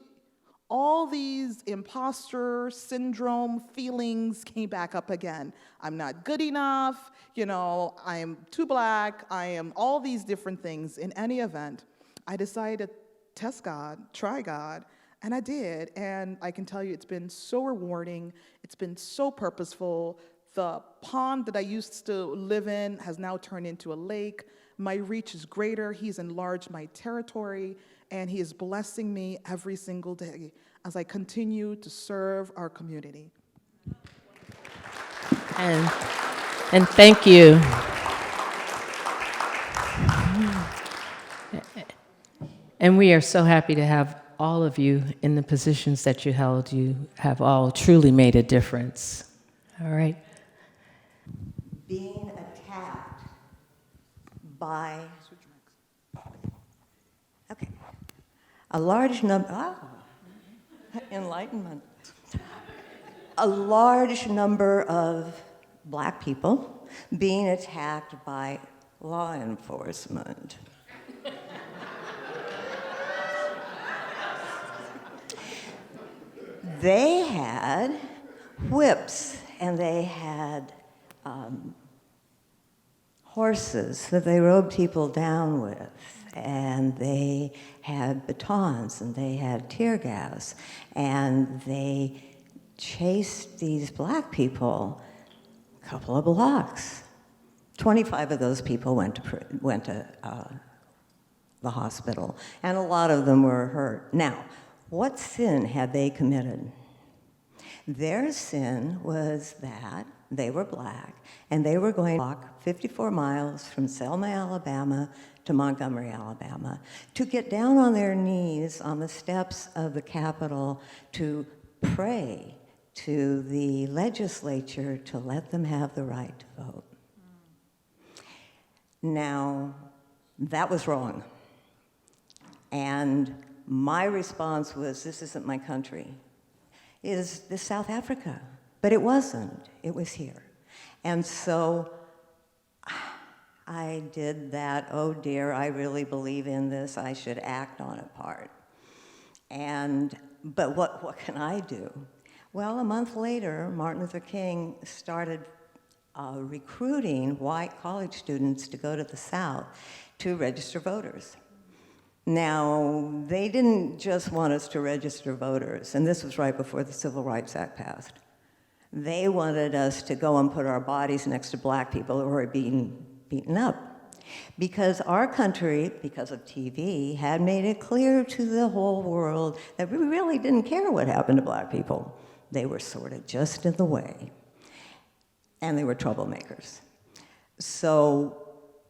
[SPEAKER 5] all these imposter syndrome feelings came back up again. I'm not good enough, I am too black, I am all these different things. In any event, I decided to test God, try God, and I did. And I can tell you it's been so rewarding, it's been so purposeful. The pond that I used to live in has now turned into a lake. My reach is greater, He's enlarged my territory, and He is blessing me every single day as I continue to serve our community.
[SPEAKER 2] And thank you. And we are so happy to have all of you in the positions that you held. You have all truly made a difference. All right.
[SPEAKER 6] Being attacked by a large number, enlightenment, a large number of black people being attacked by law enforcement. They had whips, and they had horses that they rode people down with, and they had batons, and they had tear gas, and they chased these black people a couple of blocks. 25 of those people went to the hospital, and a lot of them were hurt. Now, what sin had they committed? Their sin was that they were black, and they were going to walk 54 miles from Selma, Alabama to Montgomery, Alabama, to get down on their knees on the steps of the Capitol to pray to the legislature to let them have the right to vote. Now, that was wrong. And my response was, this isn't my country. Is this South Africa? But it wasn't. It was here. And so I did that, oh dear, I really believe in this, I should act on it part. But what can I do? Well, a month later, Martin Luther King started recruiting white college students to go to the South to register voters. Now, they didn't just want us to register voters, and this was right before the Civil Rights Act passed. They wanted us to go and put our bodies next to black people who were being beaten up. Because our country, because of TV, had made it clear to the whole world that we really didn't care what happened to black people. They were sort of just in the way. And they were troublemakers. So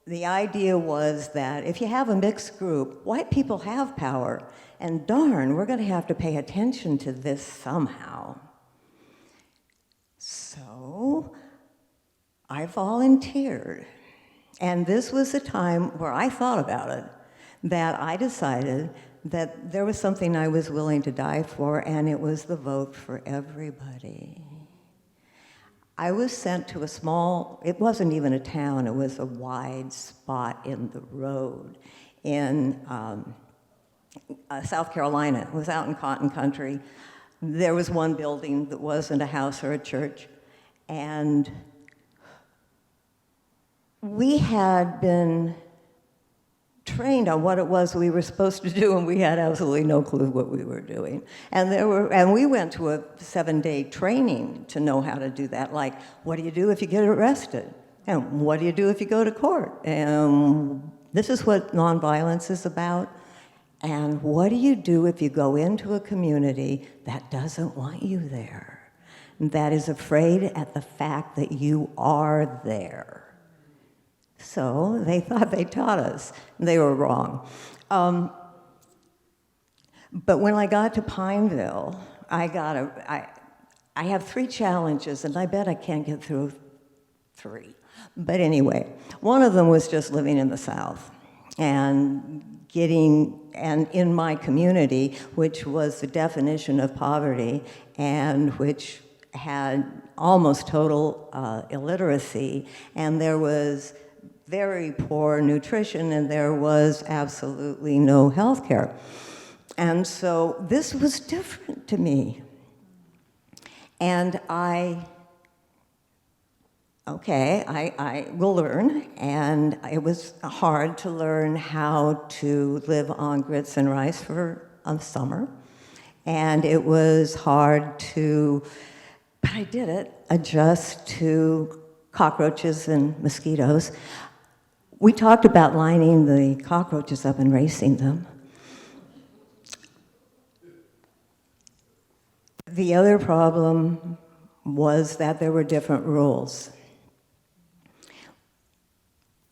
[SPEAKER 6] the idea was that if you have a mixed group, white people have power, and darn, we're going to have to pay attention to this somehow. So I volunteered. And this was the time where I thought about it, that I decided that there was something I was willing to die for, and it was the vote for everybody. I was sent to a small, it wasn't even a town, it was a wide spot in the road in South Carolina. It was out in cotton country. There was one building that wasn't a house or a church, and we had been trained on what it was we were supposed to do, and we had absolutely no clue what we were doing. And we went to a 7-day training to know how to do that. Like, what do you do if you get arrested? And what do you do if you go to court? And this is what nonviolence is about. And what do you do if you go into a community that doesn't want you there, that is afraid at the fact that you are there? So they thought they taught us. They were wrong. But when I got to Pineville, I have 3 challenges, and I bet I can't get through 3. But anyway, one of them was just living in the South and in my community, which was the definition of poverty and which had almost total illiteracy, and there was very poor nutrition, and there was absolutely no health care. And so this was different to me. And I will learn, and it was hard to learn how to live on grits and rice for a summer. And it was hard but I did it, adjust to cockroaches and mosquitoes. We talked about lining the cockroaches up and racing them. The other problem was that there were different rules.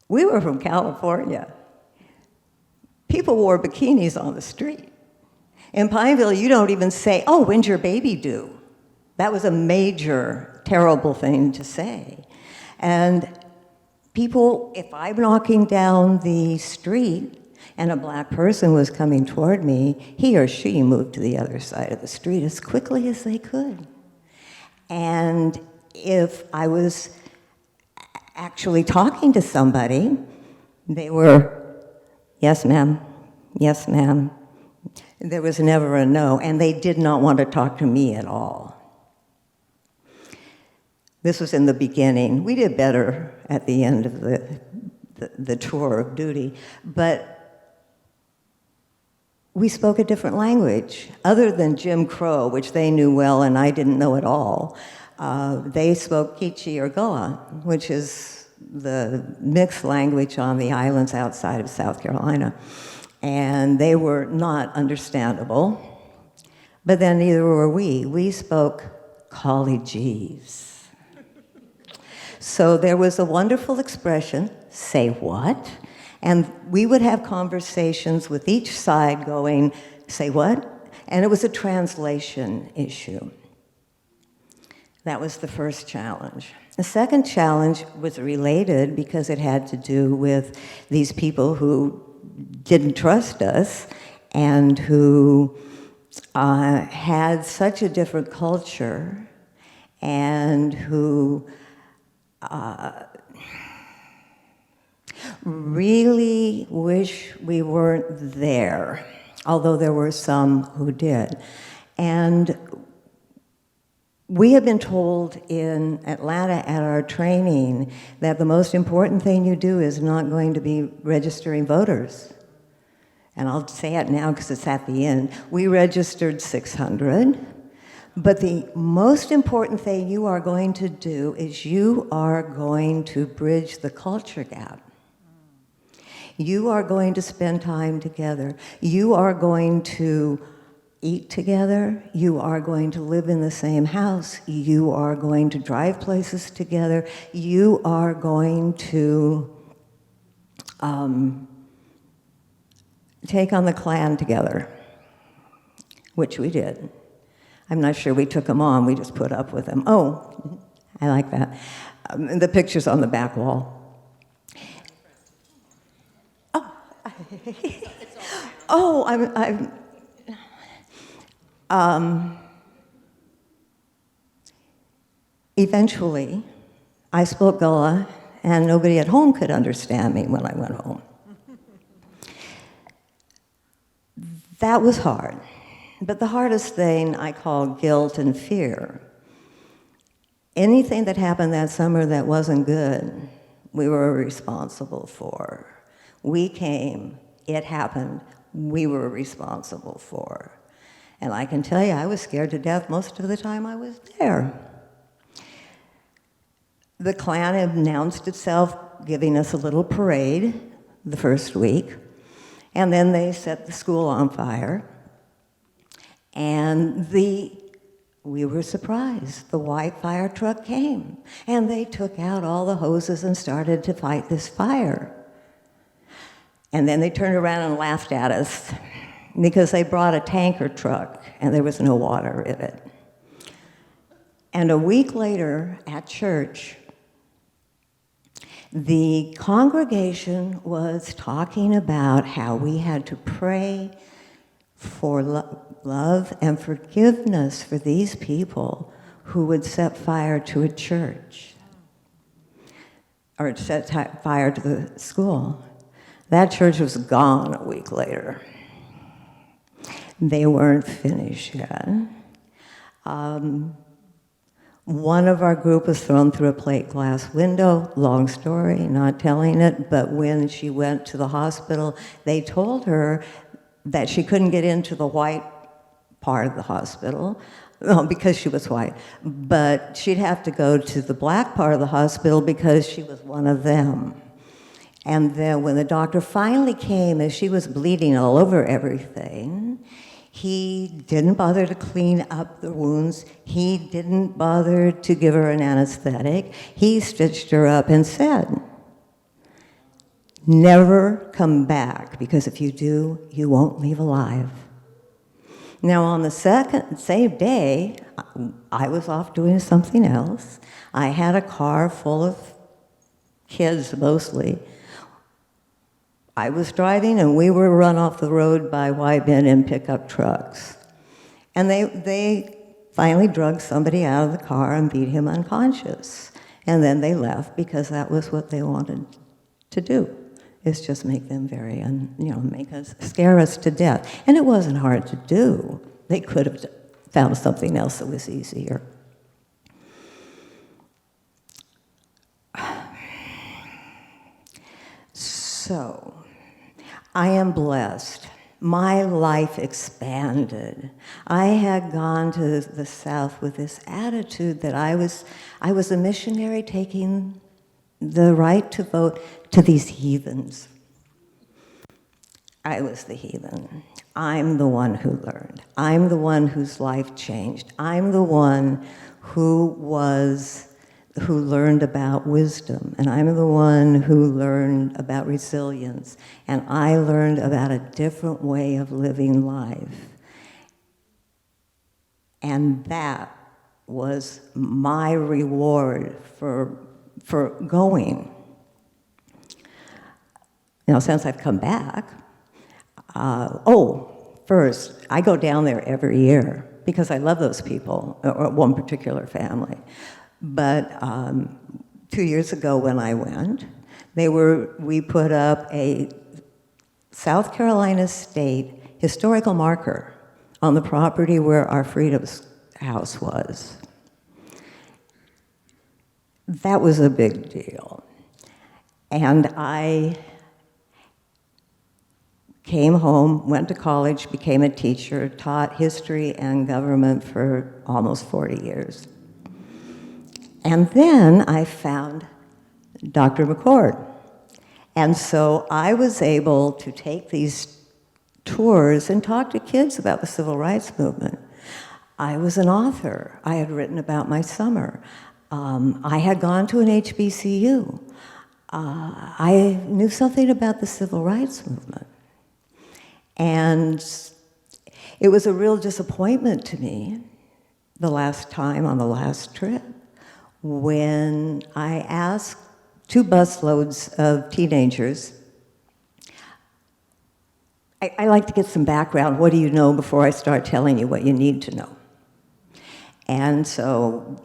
[SPEAKER 6] We were from California. People wore bikinis on the street. In Pineville, you don't even say, "Oh, when's your baby due?" That was a major, terrible thing to say. And people, if I'm walking down the street and a black person was coming toward me, he or she moved to the other side of the street as quickly as they could. And if I was actually talking to somebody, they were, "Yes, ma'am, yes, ma'am." There was never a no, and they did not want to talk to me at all. This was in the beginning. We did better at the end of the tour of duty, but we spoke a different language. Other than Jim Crow, which they knew well and I didn't know at all, they spoke Kichi or Goa, which is the mixed language on the islands outside of South Carolina. And they were not understandable, but then neither were we. We spoke collegies. So there was a wonderful expression, say what? And we would have conversations with each side going, say what? And it was a translation issue. That was the first challenge. The second challenge was related because it had to do with these people who didn't trust us and who had such a different culture and who really wish we weren't there, although there were some who did. And we have been told in Atlanta at our training that the most important thing you do is not going to be registering voters. And I'll say it now because it's at the end. We registered 600, but the most important thing you are going to do is you are going to bridge the culture gap. You are going to spend time together. You are going to eat together. You are going to live in the same house. You are going to drive places together. You are going to take on the Klan together, which we did. I'm not sure we took them on, we just put up with them. Oh, I like that. The picture's on the back wall. Oh, eventually, I spoke Gullah, and nobody at home could understand me when I went home. That was hard. But the hardest thing I call guilt and fear. Anything that happened that summer that wasn't good, we were responsible for. We came, it happened, we were responsible for. And I can tell you, I was scared to death most of the time I was there. The Klan announced itself, giving us a little parade the first week, and then they set the school on fire. And we were surprised. The white fire truck came, and they took out all the hoses and started to fight this fire. And then they turned around and laughed at us because they brought a tanker truck, and there was no water in it. And a week later at church, the congregation was talking about how we had to pray for love and forgiveness for these people who would set fire to a church or set fire to the school. That church was gone a week later. They weren't finished yet. One of our group was thrown through a plate glass window. Long story, not telling it, but when she went to the hospital, they told her that she couldn't get into the white part of the hospital because she was white, but she'd have to go to the black part of the hospital because she was one of them. And then when the doctor finally came, as she was bleeding all over everything, he didn't bother to clean up the wounds. He didn't bother to give her an anesthetic. He stitched her up and said, "Never come back, because if you do, you won't leave alive." Now, on the same day, I was off doing something else. I had a car full of kids, mostly. I was driving, and we were run off the road by white men in pickup trucks. And they finally drugged somebody out of the car and beat him unconscious. And then they left because that was what they wanted to do, is just make them scare us to death. And it wasn't hard to do. They could have found something else that was easier. So, I am blessed. My life expanded. I had gone to the South with this attitude that I was a missionary taking the right to vote to these heathens. I was the heathen. I'm the one who learned. I'm the one whose life changed. I'm the one who was who learned about wisdom, and I'm the one who learned about resilience, and I learned about a different way of living life. And that was my reward for going. Now, since I've come back, first, I go down there every year because I love those people, or one particular family. But 2 years ago when I went, we put up a South Carolina State historical marker on the property where our Freedom's house was. That was a big deal. And I came home, went to college, became a teacher, taught history and government for almost 40 years. And then I found Dr. McCord. And so I was able to take these tours and talk to kids about the civil rights movement. I was an author. I had written about my summer. I had gone to an HBCU. I knew something about the civil rights movement. And it was a real disappointment to me the last time on the last trip when I asked 2 busloads of teenagers, I like to get some background. What do you know before I start telling you what you need to know? And so,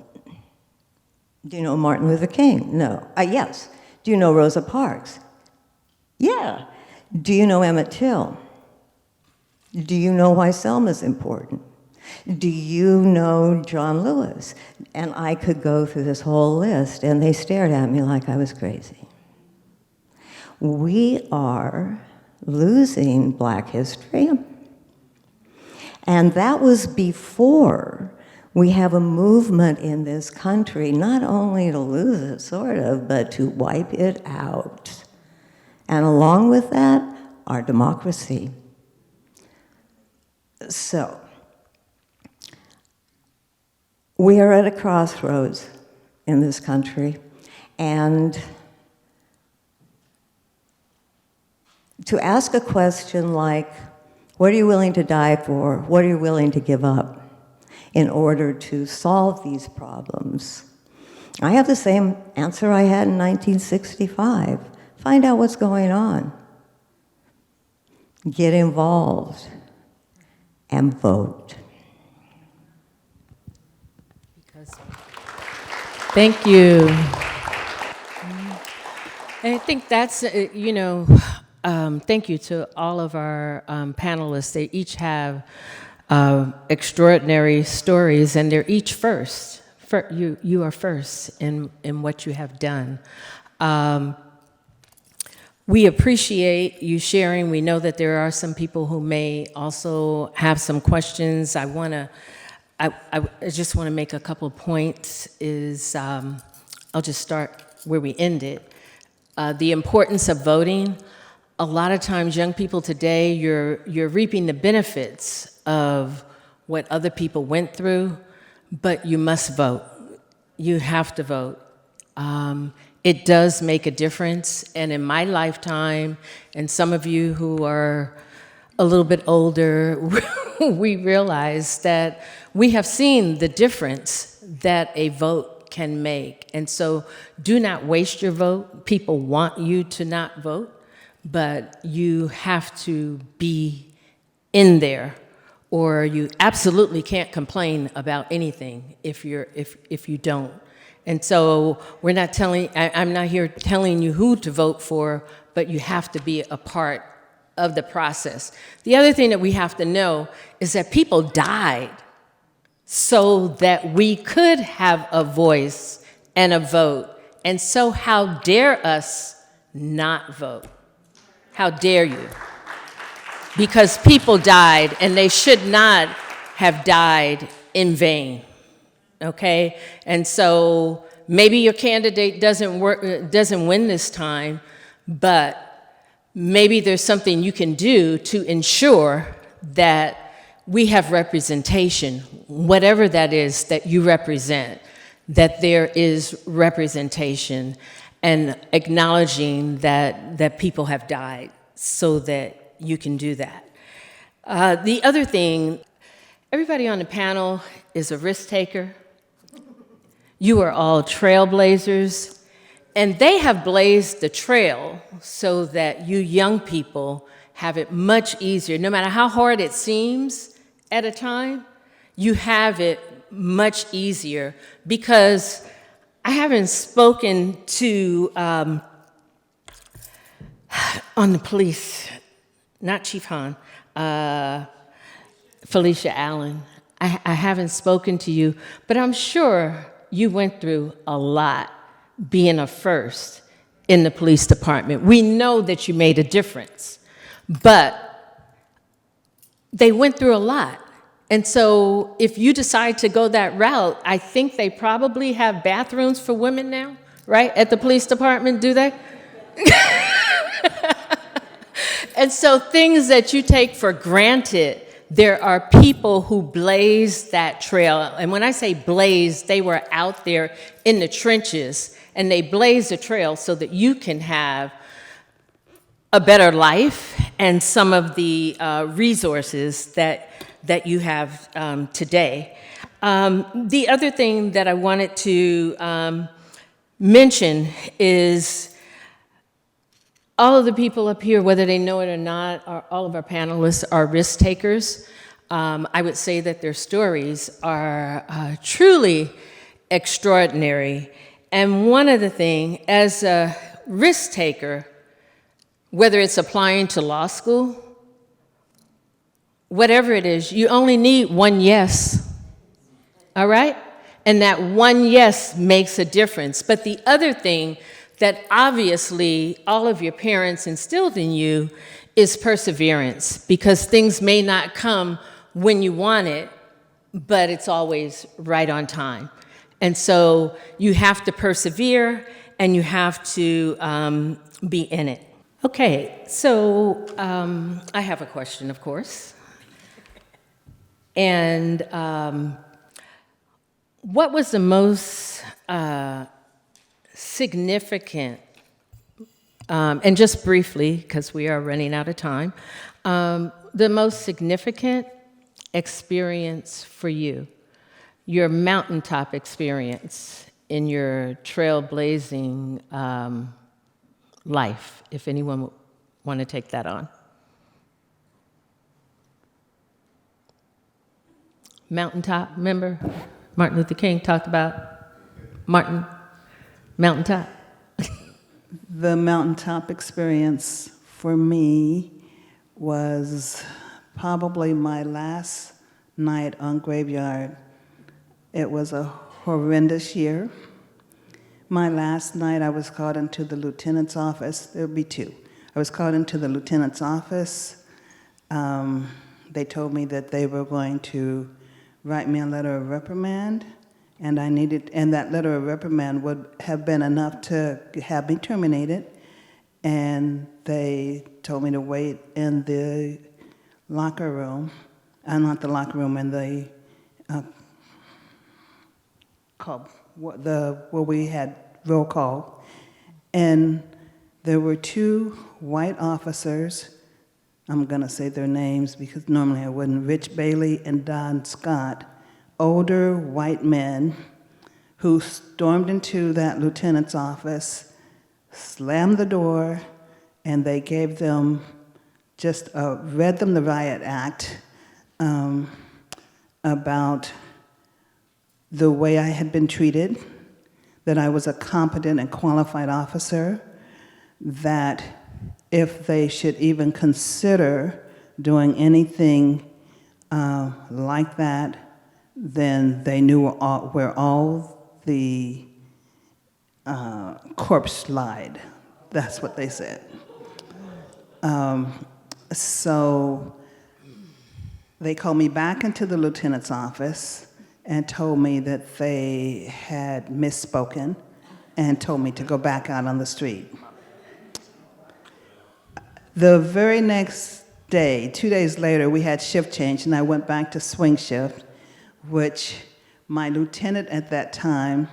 [SPEAKER 6] do you know Martin Luther King? No. Yes. Do you know Rosa Parks? Yeah. Do you know Emmett Till? Do you know why Selma's important? Do you know John Lewis? And I could go through this whole list, and they stared at me like I was crazy. We are losing Black history. And that was before we have a movement in this country, not only to lose it, sort of, but to wipe it out. And along with that, our democracy. So, we are at a crossroads in this country, and to ask a question like, what are you willing to die for? What are you willing to give up in order to solve these problems? I have the same answer I had in 1965. Find out what's going on. Get involved and vote.
[SPEAKER 2] Thank you. And I think that's, thank you to all of our panelists. They each have extraordinary stories, and they're each first. You are first in what you have done. We appreciate you sharing. We know that there are some people who may also have some questions. I just want to make a couple of points. I'll just start where we ended. The importance of voting. A lot of times, young people today, you're reaping the benefits of what other people went through, but you must vote. You have to vote. It does make a difference, and in my lifetime, and some of you who are a little bit older, we realize that we have seen the difference that a vote can make. And so do not waste your vote. People want you to not vote, but you have to be in there, or you absolutely can't complain about anything if you don't. And so I'm not here telling you who to vote for, but you have to be a part of the process. The other thing that we have to know is that people died so that we could have a voice and a vote. And so how dare us not vote? How dare you? Because people died, and they should not have died in vain. Okay, and so maybe your candidate doesn't win this time, but maybe there's something you can do to ensure that we have representation, whatever that is that you represent, that there is representation and acknowledging that people have died so that you can do that. The other thing, everybody on the panel is a risk taker. You are all trailblazers, and they have blazed the trail so that you young people have it much easier. No matter how hard it seems at a time, you have it much easier because I haven't spoken to, on the police, not Chief Hahn, Felicia Allen. I haven't spoken to you, but I'm sure you went through a lot being a first in the police department. We know that you made a difference, but they went through a lot. And so if you decide to go that route, I think they probably have bathrooms for women now, right? At the police department, do they? And so things that you take for granted, there are people who blaze that trail. And when I say blaze, they were out there in the trenches, and they blaze the trail so that you can have a better life and some of the resources that you have today. The other thing that I wanted to mention is all of the people up here, whether they know it or not, all of our panelists are risk takers. I would say that their stories are truly extraordinary. And one of the things, as a risk taker, whether it's applying to law school, whatever it is, you only need one yes, all right? And that one yes makes a difference. But the other thing that obviously all of your parents instilled in you is perseverance, because things may not come when you want it, but it's always right on time. And so you have to persevere, and you have to be in it. Okay, so I have a question, of course. And what was the most significant, and just briefly, because we are running out of time, the most significant experience for you, your mountaintop experience in your trailblazing life, if anyone would want to take that on? Mountaintop, remember? Martin Luther King talked about mountaintop.
[SPEAKER 3] The mountaintop experience for me was probably my last night on Graveyard. It was a horrendous year. My last night, I was called into the lieutenant's office. There would be two. I was called into the lieutenant's office. They told me that they were going to write me a letter of reprimand, and that letter of reprimand would have been enough to have me terminated. And they told me to wait in the locker room, not the locker room, in the where we had roll call. And there were two white officers. I'm going to say their names because normally I wouldn't. Rich Bailey and Don Scott, older white men who stormed into that lieutenant's office, slammed the door, and they gave them read them the riot act about the way I had been treated, that I was a competent and qualified officer, that if they should even consider doing anything like that, then they knew where all the corpse lied. That's what they said. So they called me back into the lieutenant's office and told me that they had misspoken and told me to go back out on the street. The very next day, 2 days later, we had shift change, and I went back to swing shift, which My lieutenant at that time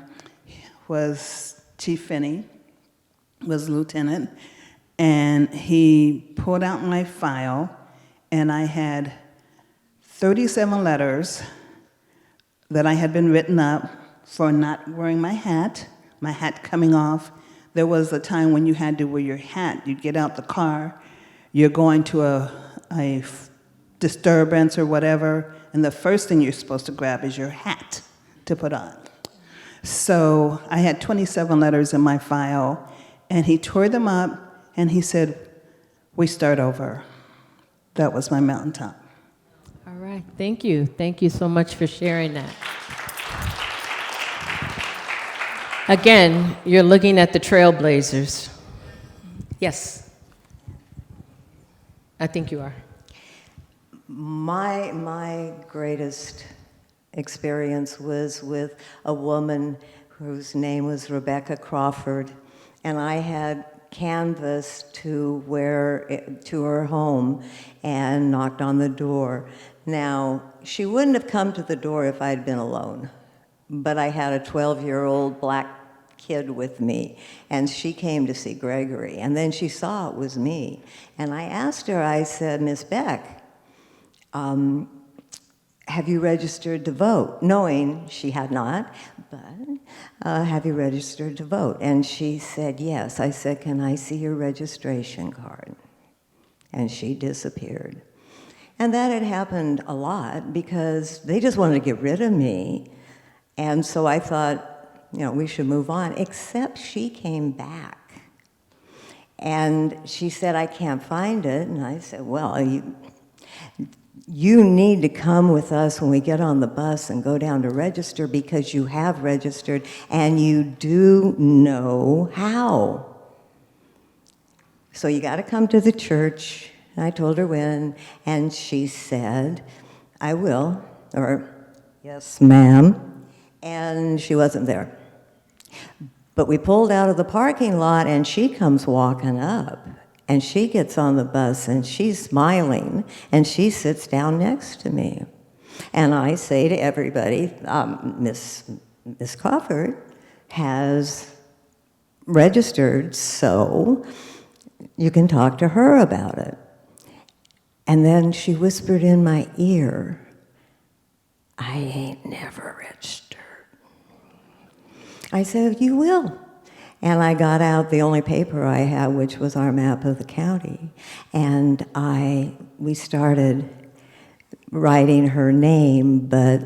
[SPEAKER 3] was Chief Finney, was lieutenant, and he pulled out my file, and I had 37 letters that I had been written up for not wearing my hat coming off. There was a time when you had to wear your hat. You'd get out the car, you're going to a disturbance or whatever, and the first thing you're supposed to grab is your hat to put on. So I had 27 letters in my file, and he tore them up, and he said, "We start over." That was my mountaintop.
[SPEAKER 2] All right, thank you. Thank you so much for sharing that. Again, you're looking at the trailblazers. Yes. I think you are.
[SPEAKER 6] My greatest experience was with a woman whose name was Rebecca Crawford, and I had canvassed to her home and knocked on the door. Now, she wouldn't have come to the door if I'd been alone, but I had a 12-year-old black kid with me, and she came to see Gregory, and then she saw it was me. And I asked her, I said, "Miss Beck, have you registered to vote?" Knowing she had not, but have you registered to vote? And she said, "Yes." I said, "Can I see your registration card?" And she disappeared. And that had happened a lot because they just wanted to get rid of me. And so I thought, we should move on, except she came back. And she said, "I can't find it." And I said, "Well, you need to come with us when we get on the bus and go down to register because you have registered and you do know how. So you got to come to the church." And I told her when, and she said, "I will," or "Yes, ma'am." And she wasn't there. But we pulled out of the parking lot and she comes walking up. And she gets on the bus, and she's smiling, and she sits down next to me. And I say to everybody, Miss Crawford has registered, so you can talk to her about it. And then she whispered in my ear, "I ain't never registered." I said, "You will." And I got out the only paper I had, which was our map of the county. And we started writing her name, but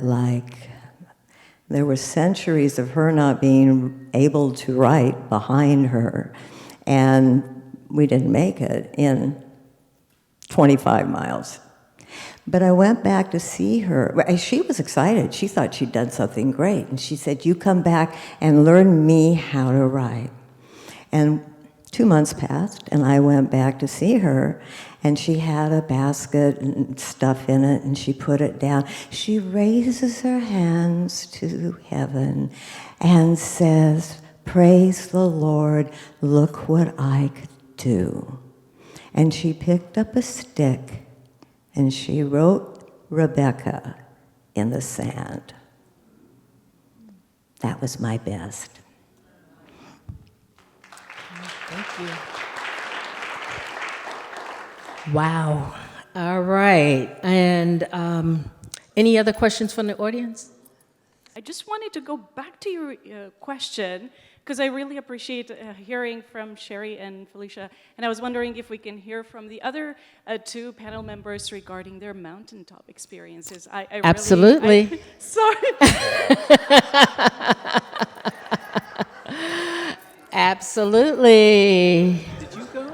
[SPEAKER 6] there were centuries of her not being able to write behind her. And we didn't make it in 25 miles. But I went back to see her. She was excited. She thought she'd done something great. And she said, "You come back and learn me how to write." And 2 months passed, and I went back to see her, and she had a basket and stuff in it, and she put it down. She raises her hands to heaven and says, "Praise the Lord, look what I could do." And she picked up a stick, and she wrote Rebecca in the sand. That was my best.
[SPEAKER 2] Thank you. Wow. All right. And any other questions from the audience?
[SPEAKER 7] I just wanted to go back to your question, because I really appreciate hearing from Sherry and Felicia. And I was wondering if we can hear from the other two panel members regarding their mountaintop experiences. I
[SPEAKER 2] Absolutely.
[SPEAKER 7] Sorry.
[SPEAKER 2] Absolutely.
[SPEAKER 4] Did you go?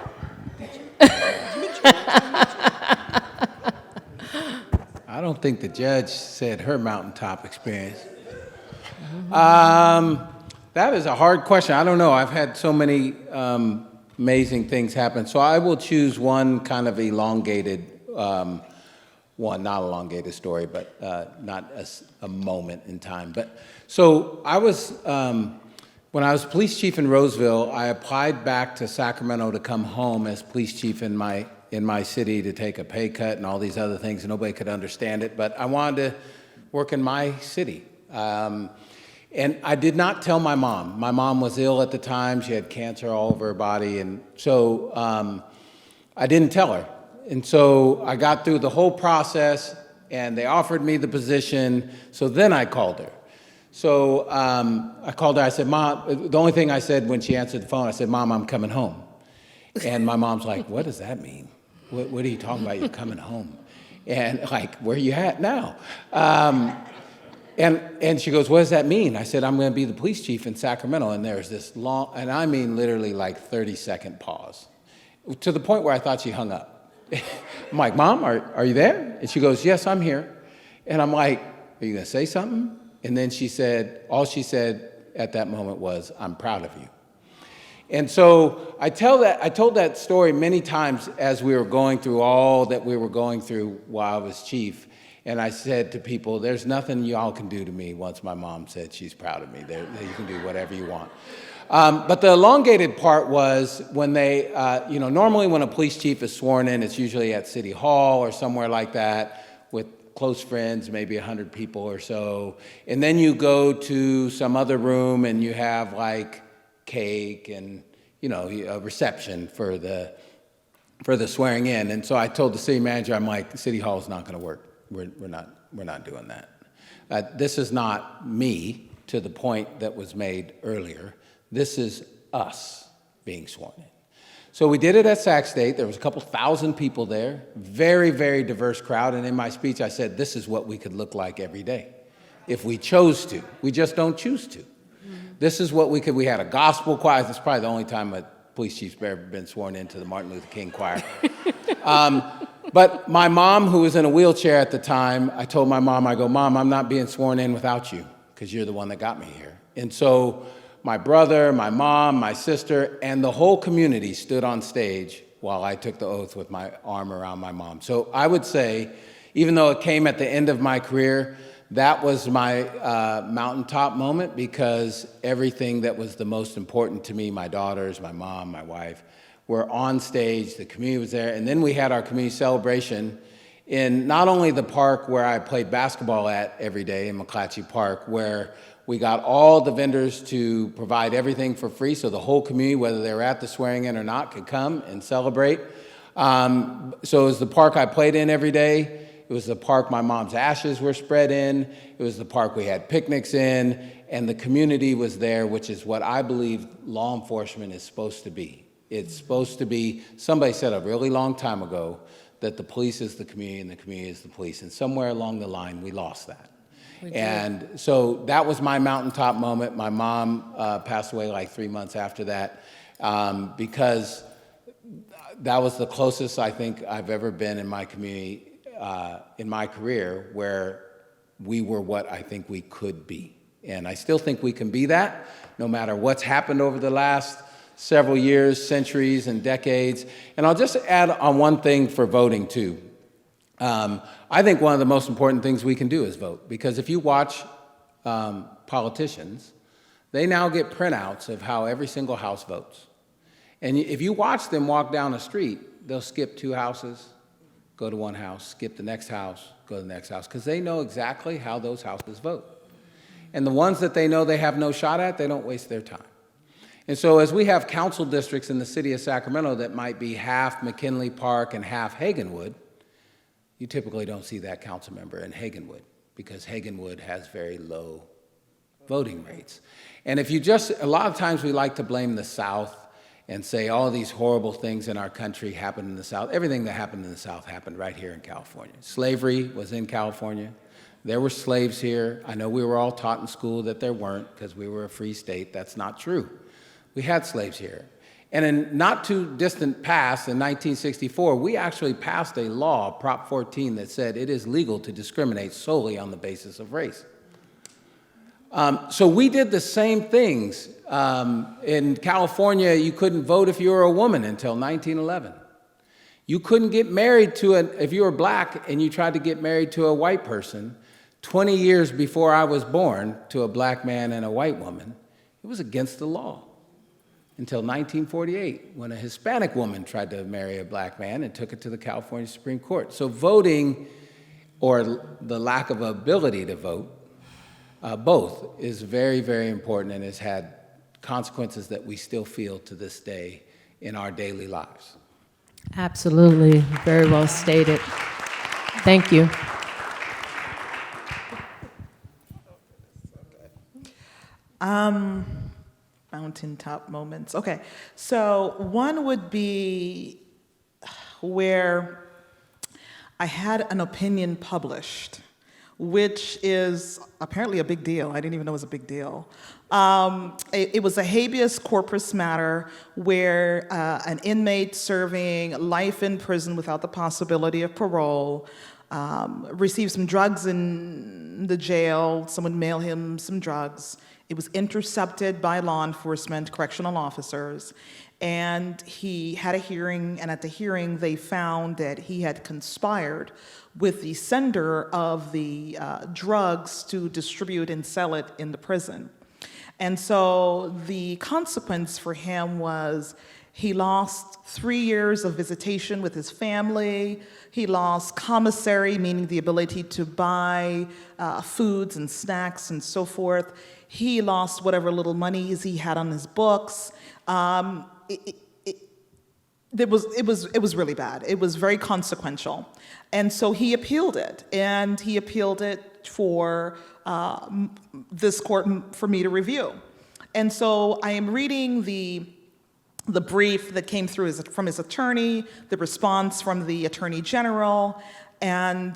[SPEAKER 4] I don't think the judge said her mountaintop experience. That is a hard question. I don't know. I've had so many amazing things happen. So I will choose one kind of elongated not elongated story, but not a moment in time. But so I was, when I was police chief in Roseville, I applied back to Sacramento to come home as police chief in my city to take a pay cut and all these other things, and nobody could understand it. But I wanted to work in my city. And I did not tell my mom. My mom was ill at the time. She had cancer all over her body. And so I didn't tell her. And so I got through the whole process, and they offered me the position. So then I called her. So I called her. I said, Mom, the only thing I said when she answered the phone, I said, Mom, I'm coming home. And my mom's like, what does that mean? What are you talking about? You're coming home. And like, where are you at now? And she goes, what does that mean? I said, I'm going to be the police chief in Sacramento. And there's this long, and I mean literally like 30-second pause, to the point where I thought she hung up. I'm like, Mom, are you there? And she goes, yes, I'm here. And I'm like, are you going to say something? And then she said, all she said at that moment was, I'm proud of you. And so I told that story many times as we were going through all that we were going through while I was chief. And I said to people, there's nothing y'all can do to me once my mom said she's proud of me. You can do whatever you want. But the elongated part was when they, normally when a police chief is sworn in, it's usually at City Hall or somewhere like that with close friends, maybe 100 people or so. And then you go to some other room and you have like cake and, a reception for the swearing in. And so I told the city manager, I'm like, City Hall is not going to work. We're not doing that. This is not me, to the point that was made earlier. This is us being sworn in. So we did it at Sac State. There was a couple thousand people there, very, very diverse crowd. And in my speech, I said, this is what we could look like every day if we chose to. We just don't choose to. This is what we had a gospel choir. This is probably the only time a police chief's ever been sworn into the Martin Luther King choir. But my mom, who was in a wheelchair at the time, I told my mom, I go, Mom, I'm not being sworn in without you, because you're the one that got me here. And so my brother, my mom, my sister, and the whole community stood on stage while I took the oath with my arm around my mom. So I would say, even though it came at the end of my career, that was my mountaintop moment, because everything that was the most important to me, my daughters, my mom, my wife, were on stage, the community was there, and then we had our community celebration in not only the park where I played basketball at every day, in McClatchy Park, where we got all the vendors to provide everything for free, so the whole community, whether they were at the swearing in or not, could come and celebrate. So it was the park I played in every day. It was the park my mom's ashes were spread in. It was the park we had picnics in, and the community was there, which is what I believe law enforcement is supposed to be. It's supposed to be, somebody said a really long time ago, that the police is the community and the community is the police. And somewhere along the line, we lost that. And so that was my mountaintop moment. My mom passed away like 3 months after that, because that was the closest I think I've ever been in my community, in my career, where we were what I think we could be. And I still think we can be that, no matter what's happened over the last several years, centuries, and decades. And I'll just add on one thing for voting, too. I think one of the most important things we can do is vote, because if you watch politicians, they now get printouts of how every single house votes. And if you watch them walk down the street, they'll skip 2 houses, go to 1 house, skip the next house, go to the next house, because they know exactly how those houses vote. And the ones that they know they have no shot at, they don't waste their time. And so as we have council districts in the city of Sacramento that might be half McKinley Park and half Hagenwood, you typically don't see that council member in Hagenwood, because Hagenwood has very low voting rates. And if you a lot of times we like to blame the South and say all these horrible things in our country happened in the South. Everything that happened in the South happened right here in California. Slavery was in California. There were slaves here. I know we were all taught in school that there weren't, because we were a free state. That's not true. We had slaves here. And in not too distant past, in 1964, we actually passed a law, Prop 14, that said it is legal to discriminate solely on the basis of race. So we did the same things. In California, you couldn't vote if you were a woman until 1911. You couldn't get married if you were black and you tried to get married to a white person 20 years before I was born, to a black man and a white woman. It was against the law. Until 1948, when a Hispanic woman tried to marry a black man and took it to the California Supreme Court. So voting, or the lack of ability to vote, both is very, very important and has had consequences that we still feel to this day in our daily lives.
[SPEAKER 2] Absolutely. Very well stated. Thank you.
[SPEAKER 5] Mountaintop moments. Okay, so one would be where I had an opinion published, which is apparently a big deal. I didn't even know it was a big deal. It was a habeas corpus matter where an inmate serving life in prison without the possibility of parole received some drugs in the jail. Someone mailed him some drugs. It was intercepted by law enforcement, correctional officers, and he had a hearing, and at the hearing they found that he had conspired with the sender of the drugs to distribute and sell it in the prison. And so the consequence for him was he lost 3 years of visitation with his family. He lost commissary, meaning the ability to buy foods and snacks and so forth. He lost whatever little monies he had on his books. It was really bad. It was very consequential. And so he appealed it, and he appealed it for this court for me to review. And so I am reading the brief that came through from his attorney, the response from the attorney general, and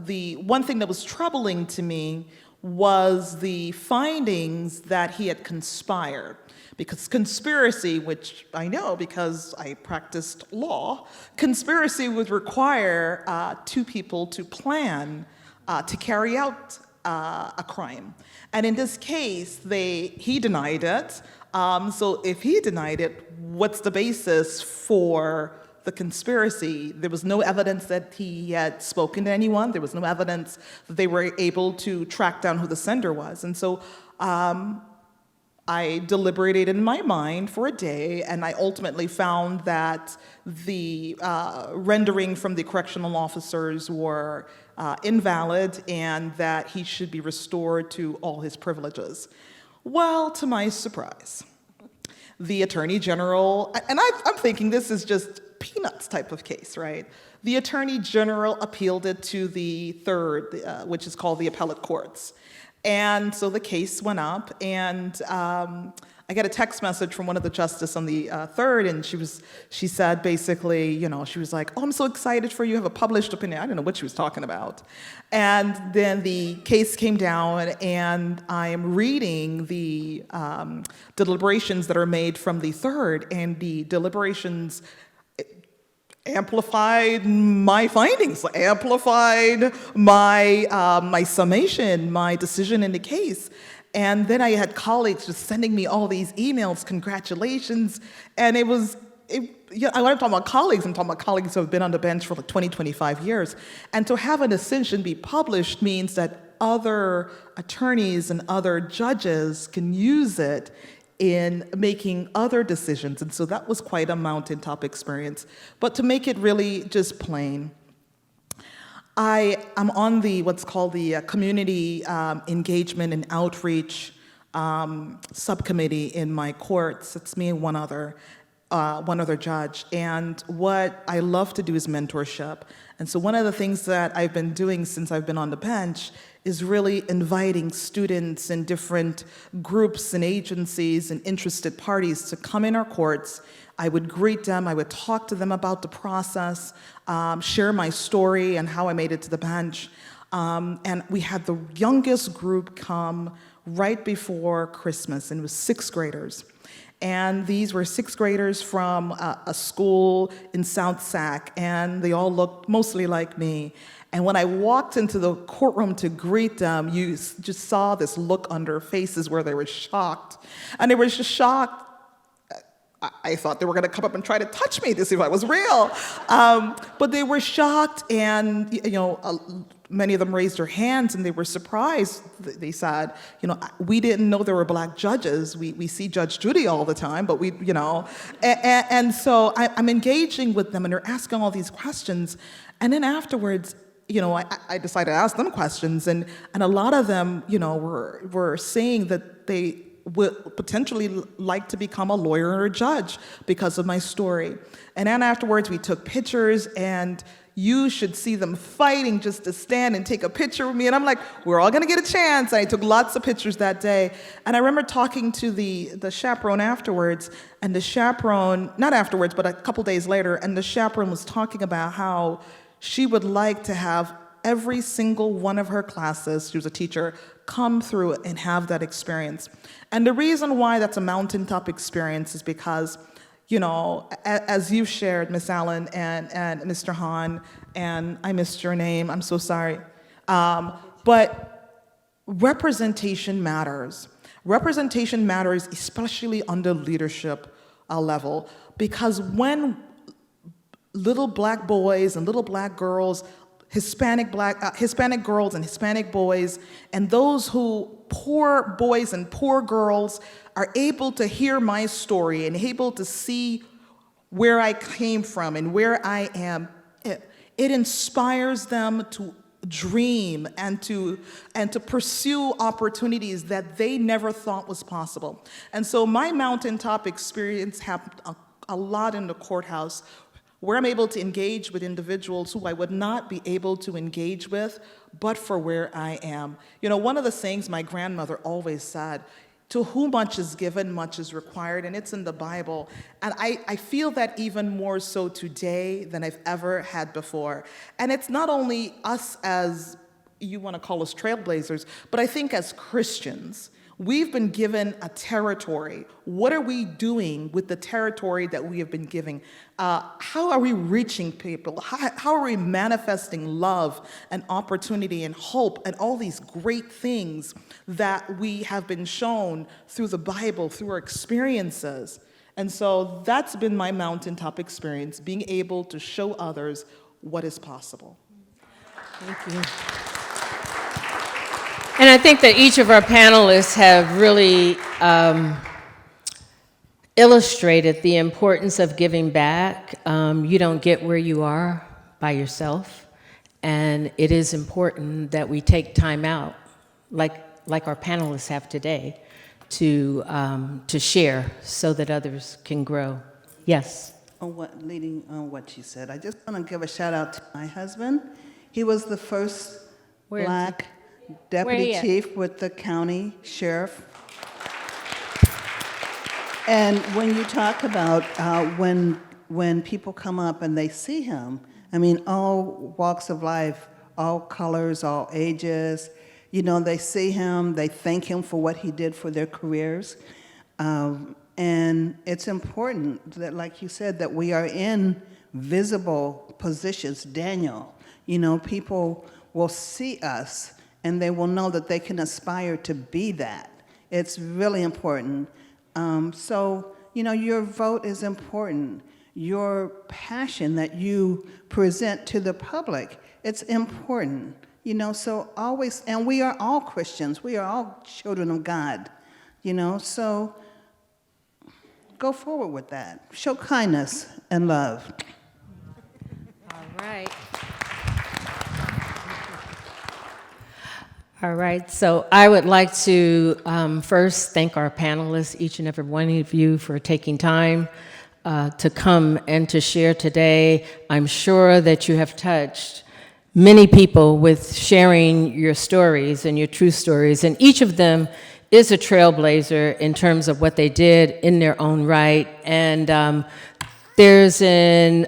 [SPEAKER 5] the one thing that was troubling to me was the findings that he had conspired. Because conspiracy, which I know because I practiced law, conspiracy would require two people to plan to carry out a crime. And in this case, he denied it. So if he denied it, what's the basis for the conspiracy? There was no evidence that he had spoken to anyone. There was no evidence that they were able to track down who the sender was. And so I deliberated in my mind for a day, and I ultimately found that the rendering from the correctional officers were invalid and that he should be restored to all his privileges. Well, to my surprise, the Attorney General, and I'm thinking this is just peanuts type of case, right? The Attorney General appealed it to the third, which is called the appellate courts. And so the case went up, and I got a text message from one of the justices on the third, and she said basically, she was like, "Oh, I'm so excited for you. You have a published opinion." I don't know what she was talking about. And then the case came down, and I'm reading the deliberations that are made from the third, and the deliberations amplified my findings, amplified my summation, my decision in the case. And then I had colleagues just sending me all these emails, congratulations. And when I'm talking about colleagues, I'm talking about colleagues who have been on the bench for like 20, 25 years. And to have a decision be published means that other attorneys and other judges can use it in making other decisions. And so that was quite a mountaintop experience. But to make it really just plain, I'm on what's called the Community Engagement and Outreach subcommittee in my courts. It's me and one other judge. And what I love to do is mentorship. And so one of the things that I've been doing since I've been on the bench is really inviting students and different groups and agencies and interested parties to come in our courts. I would greet them, I would talk to them about the process, share my story and how I made it to the bench. And we had the youngest group come right before Christmas, and it was 6th graders. And these were 6th graders from a school in South Sac, and they all looked mostly like me. And when I walked into the courtroom to greet them, you just saw this look on their faces where they were shocked. And they were just shocked. I thought they were going to come up and try to touch me to see if I was real. But they were shocked, and many of them raised their hands, and they were surprised. They said, we didn't know there were black judges. We see Judge Judy all the time, but and so I'm engaging with them, and they're asking all these questions. And then afterwards, I decided to ask them questions, and a lot of them, were saying that they would potentially like to become a lawyer or a judge because of my story. And then afterwards, we took pictures, and you should see them fighting just to stand and take a picture with me. And I'm like, we're all gonna get a chance. And I took lots of pictures that day. And I remember talking to the chaperone afterwards, and the chaperone, not afterwards, but a couple days later, and the chaperone was talking about how she would like to have every single one of her classes, she was a teacher, come through and have that experience. And the reason why that's a mountaintop experience is because, as you've shared, Miss Allen and Mr. Hahn, and I missed your name, I'm so sorry. But representation matters. Representation matters, especially on the leadership level, because when little black boys and little black girls, Hispanic girls and Hispanic boys, and those poor boys and poor girls are able to hear my story and able to see where I came from and where I am, it inspires them to dream and to pursue opportunities that they never thought was possible. And so my mountaintop experience happened a lot in the courthouse, where I'm able to engage with individuals who I would not be able to engage with but for where I am. One of the things my grandmother always said, to whom much is given, much is required, and it's in the Bible. And I feel that even more so today than I've ever had before. And it's not only us as, you want to call us trailblazers, but I think as Christians, we've been given a territory. What are we doing with the territory that we have been given? How are we reaching people? How are we manifesting love and opportunity and hope and all these great things that we have been shown through the Bible, through our experiences? And so that's been my mountaintop experience, being able to show others what is possible.
[SPEAKER 2] Thank you. And I think that each of our panelists have really illustrated the importance of giving back. You don't get where you are by yourself, and it is important that we take time out, like our panelists have today, to share so that others can grow. Yes?
[SPEAKER 3] Leading on what she said, I just want to give a shout out to my husband. He was the first Black deputy chief with the county sheriff. And when you talk about when people come up and they see him, all walks of life, all colors, all ages, they see him, they thank him for what he did for their careers. And it's important that, like you said, that we are in visible positions. Daniel, people will see us and they will know that they can aspire to be that. It's really important. So, your vote is important. Your passion that you present to the public, it's important. So always, and we are all Christians. We are all children of God, so go forward with that. Show kindness and love.
[SPEAKER 2] All right. All right, so I would like to first thank our panelists, each and every one of you, for taking time to come and to share today. I'm sure that you have touched many people with sharing your stories and your true stories, and each of them is a trailblazer in terms of what they did in their own right. And there's an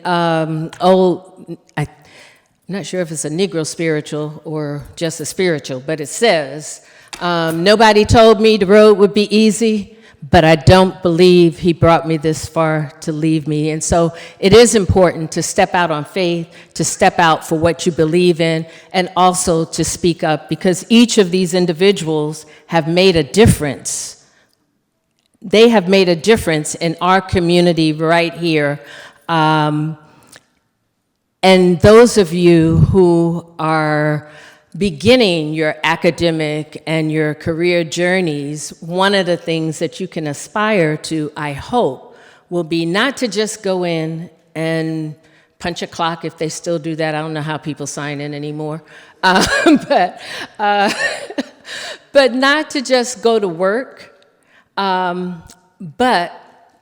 [SPEAKER 2] I'm not sure if it's a Negro spiritual or just a spiritual, but it says, nobody told me the road would be easy, but I don't believe he brought me this far to leave me. And so it is important to step out on faith, to step out for what you believe in, and also to speak up, because each of these individuals have made a difference. They have made a difference in our community right here. And those of you who are beginning your academic and your career journeys, one of the things that you can aspire to, I hope, will be not to just go in and punch a clock if they still do that. I don't know how people sign in anymore. But not to just go to work, but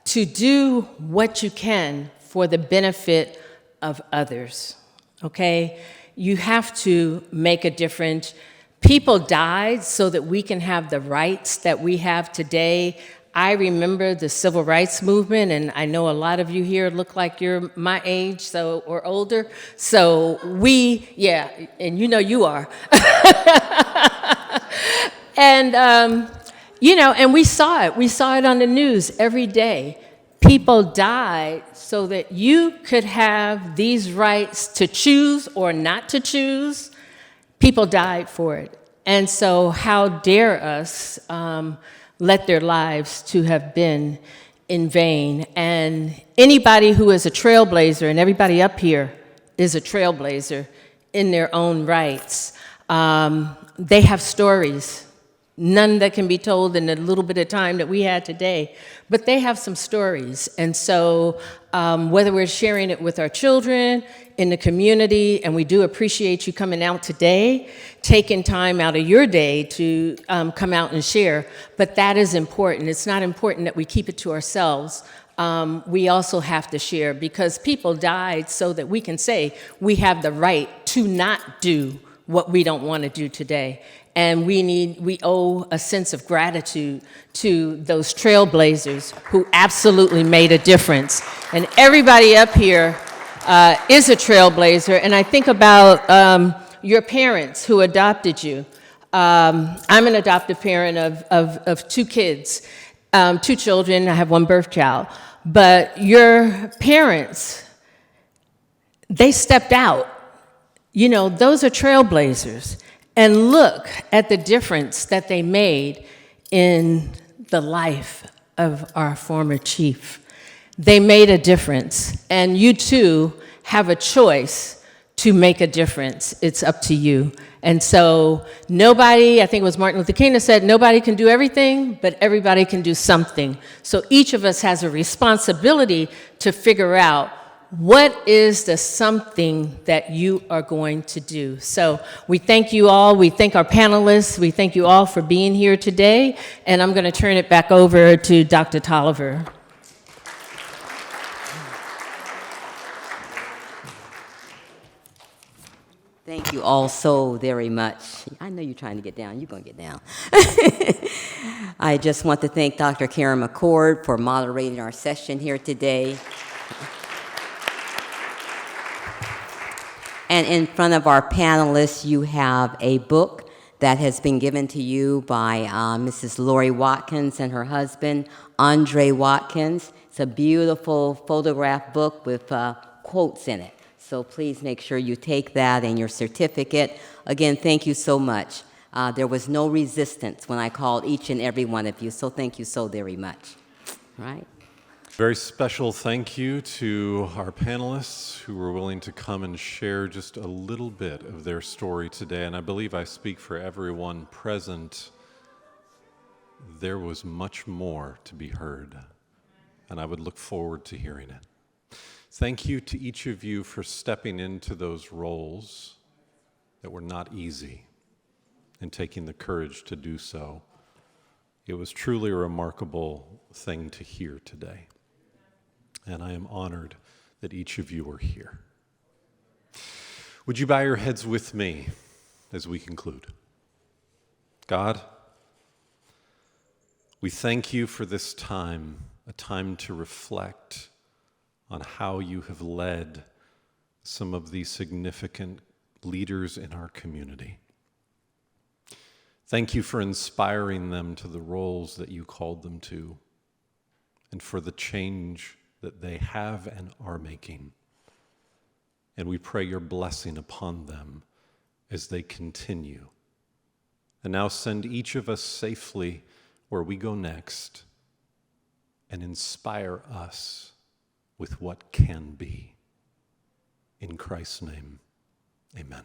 [SPEAKER 2] to do what you can for the benefit of others, okay? You have to make a difference. People died so that we can have the rights that we have today. I remember the civil rights movement, and I know a lot of you here look like you're my age, or older. So and you know you are. And, and we saw it. We saw it on the news every day. People died so that you could have these rights to choose or not to choose. People died for it. And so how dare us let their lives to have been in vain. And anybody who is a trailblazer, and everybody up here is a trailblazer in their own rights, they have stories. None that can be told in the little bit of time that we had today, but they have some stories. And so whether we're sharing it with our children, in the community, and we do appreciate you coming out today, taking time out of your day to come out and share, but that is important. It's not important that we keep it to ourselves. We also have to share, because people died so that we can say we have the right to not do what we don't want to do today. And we owe a sense of gratitude to those trailblazers who absolutely made a difference. And everybody up here is a trailblazer. And I think about your parents who adopted you. I'm an adoptive parent of two kids, two children. I have one birth child. But your parents, they stepped out. You know, those are trailblazers. And look at the difference that they made in the life of our former chief. They made a difference, and you too have a choice to make a difference. It's up to you. And so nobody, I think it was Martin Luther King that said, nobody can do everything, but everybody can do something. So each of us has a responsibility to figure out, what is the something that you are going to do? So we thank you all. We thank our panelists. We thank you all for being here today. And I'm going to turn it back over to Dr. Tolliver.
[SPEAKER 1] Thank you all so very much. I know you're trying to get down. You're going to get down. I just want to thank Dr. Karen McCord for moderating our session here today. And in front of our panelists, you have a book that has been given to you by Mrs. Lori Watkins and her husband, Andre Watkins. It's a beautiful photograph book with quotes in it. So please make sure you take that and your certificate. Again, thank you so much. There was no resistance when I called each and every one of you, so thank you so very much. All right.
[SPEAKER 8] Very special thank you to our panelists who were willing to come and share just a little bit of their story today. And I believe I speak for everyone present. There was much more to be heard, and I would look forward to hearing it. Thank you to each of you for stepping into those roles that were not easy and taking the courage to do so. It was truly a remarkable thing to hear today. And I am honored that each of you are here. Would you bow your heads with me as we conclude? God, we thank you for this time, a time to reflect on how you have led some of these significant leaders in our community. Thank you for inspiring them to the roles that you called them to, and for the change that they have and are making. And we pray your blessing upon them as they continue. And now send each of us safely where we go next, and inspire us with what can be. In Christ's name, amen.